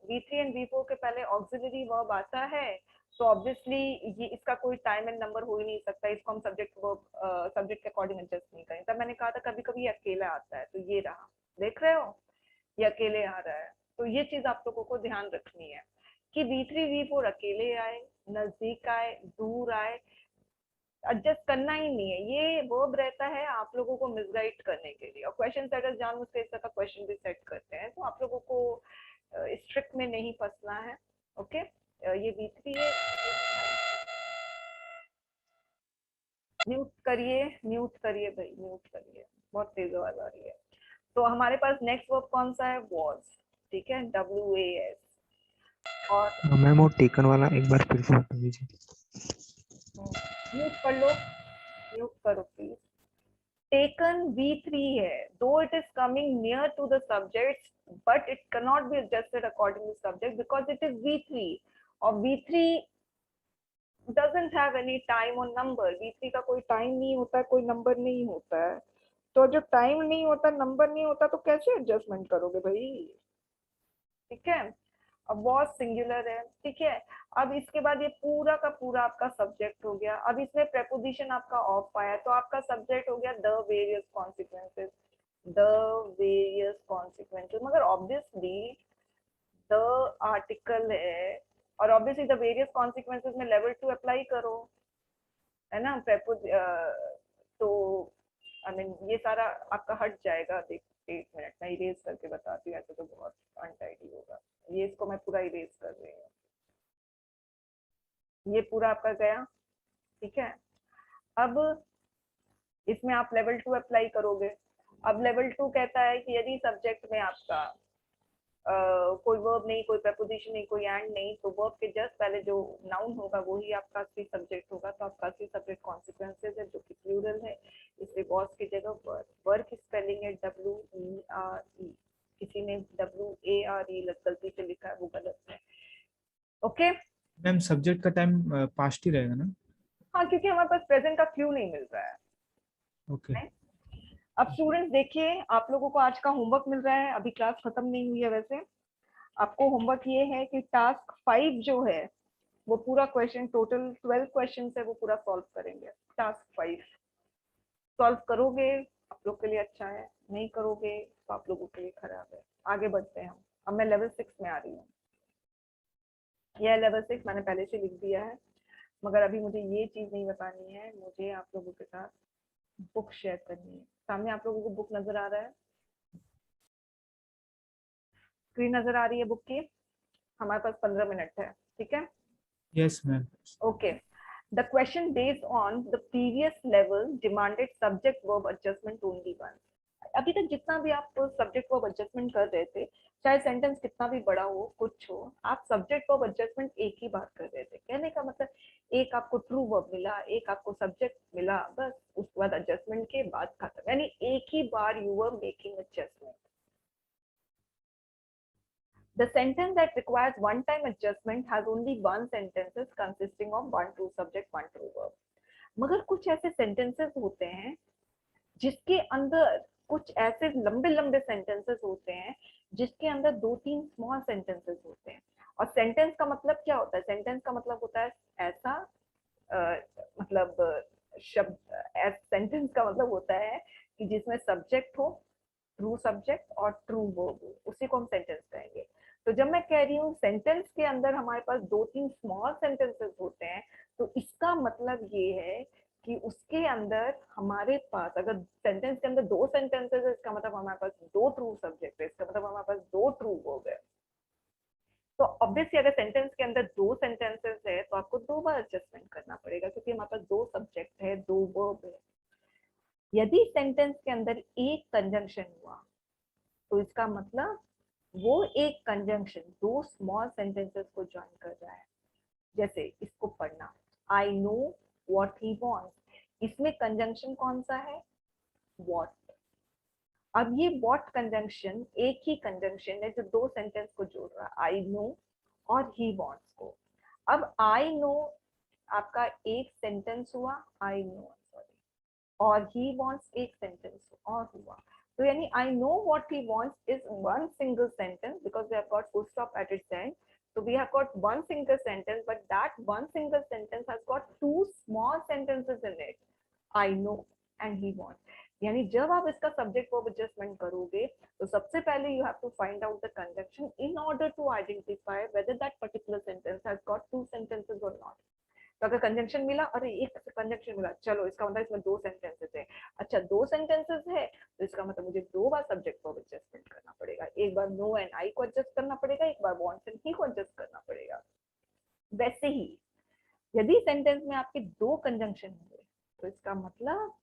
A: V3 एंड V4 के पहले ऑक्सिलरी वर्ब आता है, तो ऑब्वियसली ये इसका कोई टाइम एंड नंबर हो ही नहीं सकता, इसको हम सब्जेक्ट वर्ब सब्जेक्ट के अकॉर्डिंग एडजस्ट नहीं करें। तब मैंने कहा था कभी कभी अकेला आता है, तो ये रहा, देख रहे हो ये अकेले आ रहा है। तो ये चीज आप लोगों को ध्यान रखनी है कि V3 V4 अकेले आए, नजदीक आए, दूर आए, एडजस्ट करना ही नहीं है। ये वर्ब रहता है आप लोगों को मिसगाइड करने के लिए, और क्वेश्चन सेटर्स जानबूझ के इस तरह का क्वेश्चन भी सेट करते हैं, तो आप लोगों को इस ट्रिक में नहीं फंसना है। ओके, ये V3 है। म्यूट करिए, म्यूट करिए भाई, म्यूट करिए, बहुत तेज आवाज आ रही है। तो हमारे पास नेक्स्ट वर्ब कौन सा है? वॉज, ठीक है, WAS। और
N: मैम वो टेकन वाला एक बार फिर से बता दीजिए।
A: म्यूट कर लो, म्यूट करो प्लीज। Taken V3 है, though it is coming near to the subject, but it cannot be adjusted according to subject because it is V3, और V3 doesn't have any time or number। V3 का कोई time नहीं होता है, कोई number नहीं होता है, तो जब टाइम नहीं होता, नंबर नहीं होता, तो कैसे एडजस्टमेंट करोगे भाई? ठीक है, अब वॉज सिंगुलर है, ठीक है। अब इसके बाद ये पूरा का पूरा आपका सब्जेक्ट हो गया। अब इसमें प्रेपोजिशन आपका ऑफ आया तो आपका सब्जेक्ट हो गया the various consequences, the various consequences. मगर ऑब्वियसली द आर्टिकल है और ऑब्वियसली द वेरियस कॉन्सिक्वेंसेस में लेवल 2 अप्लाई करो, है ना। तो आई मीन ये सारा आपका हट जाएगा। देख 1 मिनट मैं इरेज करके बताती हूँ, ऐसे तो बहुत अनटाइडी होगा। ये इसको मैं पूरा इरेज कर रही हूँ, ये पूरा आपका गया, ठीक है। अब इसमें आप लेवल 2 अप्लाई करोगे। अब लेवल 2 कहता है कि यदि सब्जेक्ट में आपका कोई वर्ब नहीं, कोई प्रपोजिशन नहीं, कोई एंड नहीं, तो वर्ब के जस्ट पहले जो नाउन होगा वो ही आपका असली सब्जेक्ट होगा। तो आपका असली सब्जेक्ट कॉन्सिक्वेंसेस है जो कि प्लूरल है, इसलिए वॉज की जगह वर्ब। वर्ब की स्पेलिंग है WERE, किसी ने WARE गलती से लिखा है, वो गलत है। ओके
D: मैम सब्जेक्ट का टाइम पास्ट ही रहेगा ना?
A: हाँ, क्योंकि हमारे पास प्रेजेंट का क्लू नहीं मिल रहा है।
D: ओके
A: अब स्टूडेंट्स देखिए, आप लोगों को आज का होमवर्क मिल रहा है, अभी क्लास खत्म नहीं हुई है। वैसे आपको होमवर्क ये है कि टास्क 5 जो है वो पूरा क्वेश्चन, टोटल 12 क्वेश्चन है, वो पूरा सॉल्व करेंगे। टास्क 5 सॉल्व करोगे आप लोग के लिए अच्छा है, नहीं करोगे तो आप लोगों के लिए खराब है। आगे बढ़ते हैं हम। अब मैं लेवल 6 में आ रही हूँ। यह लेवल 6 मैंने पहले से लिख दिया है, मगर अभी मुझे ये चीज नहीं बतानी है, मुझे आप लोगों के साथ बुक शेयर करनी है। सामने आप लोगों को बुक नजर आ रहा है, स्क्रीन नजर आ रही है बुक की। हमारे पास 15 मिनट है, ठीक है।
D: Yes ma'am.
A: Okay, the question based on the previous level demanded subject verb adjustment only once. अभी तक जितना भी आप सब्जेक्ट वर्ब एडजस्टमेंट कर रहे थे, चाहे सेंटेंस कितना भी बड़ा हो, कुछ हो, आप सब्जेक्ट वर्ब एडजस्टमेंट एक ही बार कर रहे थे। कहने का मतलब एक आपको ट्रू वर्ब मिला, एक आपको सब्जेक्ट मिला, बस उसके बाद एडजस्टमेंट के बाद खत्म। यानी एक ही बार you were making adjustment. The sentence that requires one-time adjustment has only one sentences consisting of one true subject, one true verb. मगर कुछ ऐसे sentences होते हैं जिसके अंदर कुछ ऐसे लंबे लंबे सेंटेंसेस होते हैं जिसके अंदर 2-3 स्मॉल सेंटेंसेस होते हैं। और सेंटेंस का मतलब क्या होता है? सेंटेंस का मतलब होता है ऐसा मतलब शब्द, सेंटेंस का मतलब होता है कि जिसमें सब्जेक्ट हो, ट्रू सब्जेक्ट और ट्रू वर्ब हो, उसी को हम सेंटेंस कहेंगे। तो जब मैं कह रही हूँ सेंटेंस के अंदर हमारे पास 2-3 स्मॉल सेंटेंसेस होते हैं, तो इसका मतलब ये है कि उसके अंदर हमारे पास अगर सेंटेंस के अंदर 2 सेंटेंसेस है, इसका मतलब हमारे पास 2 ट्रू सब्जेक्ट है, इसका मतलब हमारे पास 2 ट्रू वर्ब है। तो ऑब्वियसली अगर सेंटेंस के अंदर 2 सेंटेंसेस है तो आपको 2 बार एडजस्टमेंट करना पड़ेगा, क्योंकि हमारे पास 2 सब्जेक्ट है, 2 वर्ब है। यदि सेंटेंस के अंदर एक कंजंक्शन हुआ तो इसका मतलब वो एक कंजंक्शन 2 स्मॉल सेंटेंसेस को ज्वाइन कर रहा है। जैसे इसको पढ़ना, I know what he wants, इसमें कंजंक्शन कौन सा है? व्हाट। अब ये व्हाट कंजंक्शन एक ही कंजंक्शन है जो 2 सेंटेंस को जोड़ रहा है, आई नो और ही वांट्स को। अब आई नो आपका एक सेंटेंस हुआ, आई नो सॉरी, और ही वांट्स एक सेंटेंस और हुआ। So yani I know what he wants is one single sentence because we have got full stop at its end. So we have got one single sentence, but that one single sentence has got 2 small sentences in it. I know and he wants. यानी जब आप इसका subject verb adjustment करोगे तो सबसे पहले you have to find out the conjunction in order to identify whether that particular sentence has got 2 sentences or not. तो अगर कंजंक्शन मिला, अरे एक कंजंक्शन मिला, चलो इसका मतलब इसमें 2 सेंटेंसेस है। अच्छा 2 सेंटेंसेस है तो इसका मतलब मुझे 2 बार सब्जेक्ट वर्ब एडजस्टमेंट करना पड़ेगा। एक बार नो एंड आई को एडजस्ट करना पड़ेगा, एक बार वांट्स एंड ही को एडजस्ट करना पड़ेगा। वैसे ही यदि सेंटेंस में आपके 2 कंजंक्शन हुए तो इसका मतलब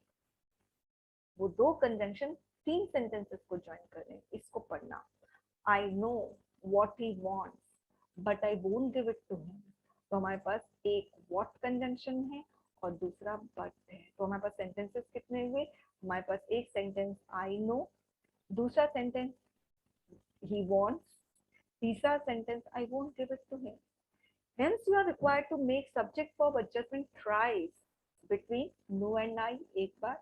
A: वो 2 कंजंक्शन 3 सेंटेंसेस को ज्वाइन कर रहे हैं। इसको पढ़ना, I know what he wants but I won't give it to him. तो हमारे पास एक व्हाट कंजंक्शन है और दूसरा बट है। तो हमारे पास सेंटेंसेस कितने हुए? हमारे पास एक सेंटेंस आई नो, दूसरा सेंटेंस ही वांट्स, तीसरा sentence I won't give it to him. Hence you are required to make subject verb adjustment thrice between no and I एक बार,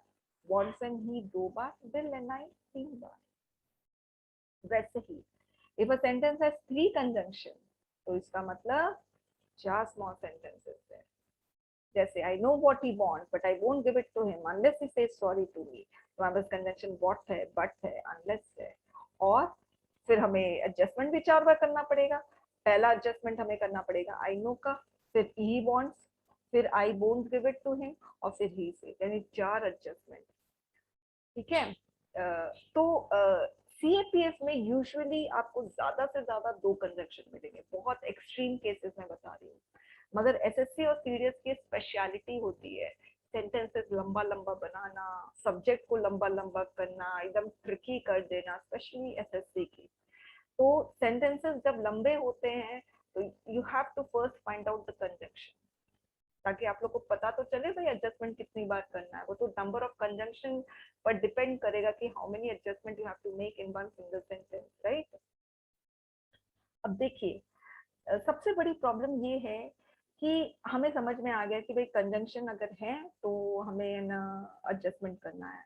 A: wants and he 2 bar, will and I 3 बार। वैसे ही if a sentence has 3 conjunctions तो इसका मतलब 4 small sentences है। जैसे I know what he wants but I won't give it to him unless he says sorry to me। तो हमारे पास conjunction what है, but है, unless है। और फिर हमें एडजस्टमेंट भी 4 बार करना पड़ेगा। पहला एडजस्टमेंट हमें करना पड़ेगा I know का, फिर he wants, फिर I won't give it to him और फिर he says, यानी 4 एडजस्टमेंट। ठीक है। तो CAPS में यूजुअली आपको ज्यादा से ज्यादा 2 कंजंक्शन मिलेंगे, बहुत एक्सट्रीम केसेस में बता रही हूँ। मगर SSC और सीडीएस की स्पेशलिटी होती है सेंटेंसेस लंबा लंबा बनाना, सब्जेक्ट को लंबा लंबा करना, एकदम ट्रिकी कर देना, स्पेशली SSC की। तो सेंटेंसेस जब लंबे होते हैं तो you have to first find out the conjunction, ताकि आप लोग को पता तो चले भाई एडजस्टमेंट कितनी बार करना है। वो तो नंबर ऑफ कंजंक्शन पर डिपेंड करेगा कि how many adjustment you have to make in one single sentence, right. अब देखिए सबसे बड़ी प्रॉब्लम ये है कि हमें समझ में आ गया कि भाई कंजंक्शन अगर है तो हमें ना एडजस्टमेंट करना है।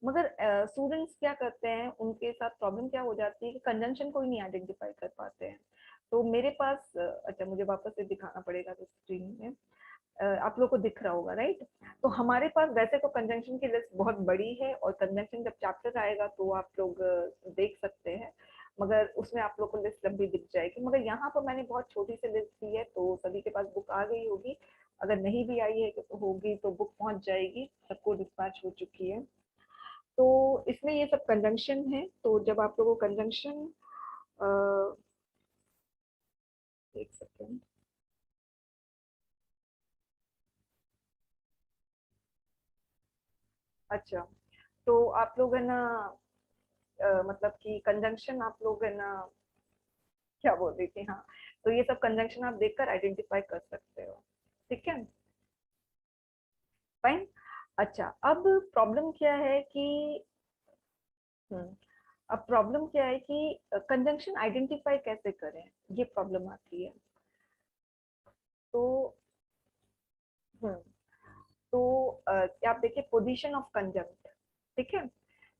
A: मगर स्टूडेंट्स क्या करते हैं, उनके साथ प्रॉब्लम क्या हो जाती है कि कंजंक्शन को ही नहीं आइडेंटिफाई कर पाते हैं। तो मेरे पास अच्छा मुझे वापस से दिखाना पड़ेगा तो स्क्रीन में आप लोग को दिख रहा होगा, राइट। तो हमारे पास वैसे तो कंजंक्शन की लिस्ट बहुत बड़ी है और कंजंक्शन जब चैप्टर आएगा तो आप लोग देख सकते हैं, मगर उसमें आप लोग को लिस्ट लंबी दिख जाएगी। मगर यहाँ पर मैंने बहुत छोटी सी लिस्ट दी है, तो सभी के पास बुक आ गई होगी। अगर नहीं भी आई है तो होगी तो बुक पहुंच जाएगी, सबको डिस्पैच हो चुकी है। तो इसमें ये सब कंजंक्शन है। तो जब आप लोगों को कंजंक्शन एक सेकेंड, अच्छा तो आप लोग है ना मतलब कि कंजंक्शन आप लोग है ना क्या बोल रही थी, हाँ तो ये सब कंजंक्शन आप देखकर आइडेंटिफाई कर सकते हो, ठीक है, फाइन। अच्छा अब प्रॉब्लम क्या है कि अब प्रॉब्लम क्या है कि कंजंक्शन आइडेंटिफाई कैसे करें, ये प्रॉब्लम आती है। तो आप देखिए पोजीशन ऑफ कंजंक्ट, ठीक है।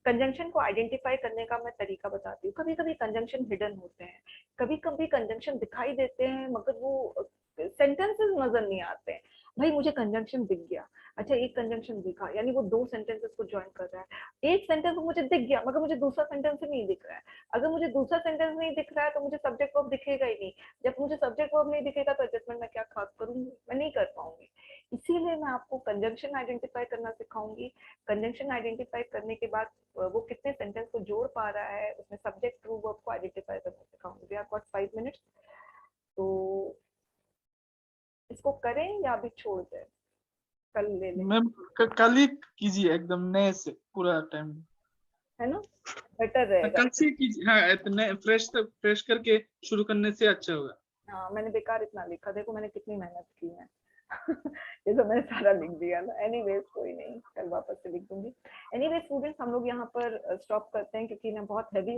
A: कंजंक्शन को आइडेंटिफाई करने का मैं तरीका बताती हूँ। कभी कभी कंजंक्शन हिडन होते हैं, कभी कभी कंजंक्शन दिखाई देते हैं मगर वो सेंटेंसेस नजर नहीं आते हैं। भाई मुझे कंजंक्शन दिख गया, अच्छा एक कंजंक्शन दिखा, यानी वो 2 सेंटेंसेस को ज्वाइन कर रहा है। एक सेंटेंस मुझे दिख गया मगर मुझे दूसरा सेंटेंस ही नहीं दिख रहा है। अगर मुझे दूसरा सेंटेंस नहीं दिख रहा है तो मुझे सब्जेक्ट वर्ब दिखेगा ही नहीं। जब मुझे सब्जेक्ट वर्ब नहीं दिखेगा तो एडजस्टमेंट मैं क्या खास करूंगी, मैं नहीं कर पाऊंगी। इसीलिए मैं आपको कंजंक्शन आइडेंटिफाई करना सिखाऊंगी। कंजंक्शन आइडेंटिफाई करने के बाद वो कितने सेंटेंस को जोड़ पा रहा है, उसमें सब्जेक्ट ट्रू वर्ब को आइडेंटिफाई करना सिखाऊंगी। वी हैव गॉट 5 मिनट्स, तो इसको करें या अभी छोड़ दें, कल ले लें।
J: मैम कल ही कीजिए एकदम नए से पूरा टाइम,
A: है ना, बेटर रहेगा।
J: कल से कीजिए, हाँ इतने फ्रेश करके शुरू करने से अच्छा होगा।
A: हाँ मैंने बेकार इतना लिखा, देखो मैंने कितनी मेहनत की है ये तो मैंने सारा लिख दिया ना। एनीवेज कोई नहीं, कल वापस से लिख दूंगी। एनीवेज स्टूडेंट्स हम लोग यहाँ पर स्टॉप करते हैं क्योंकि ना बहुत हैवी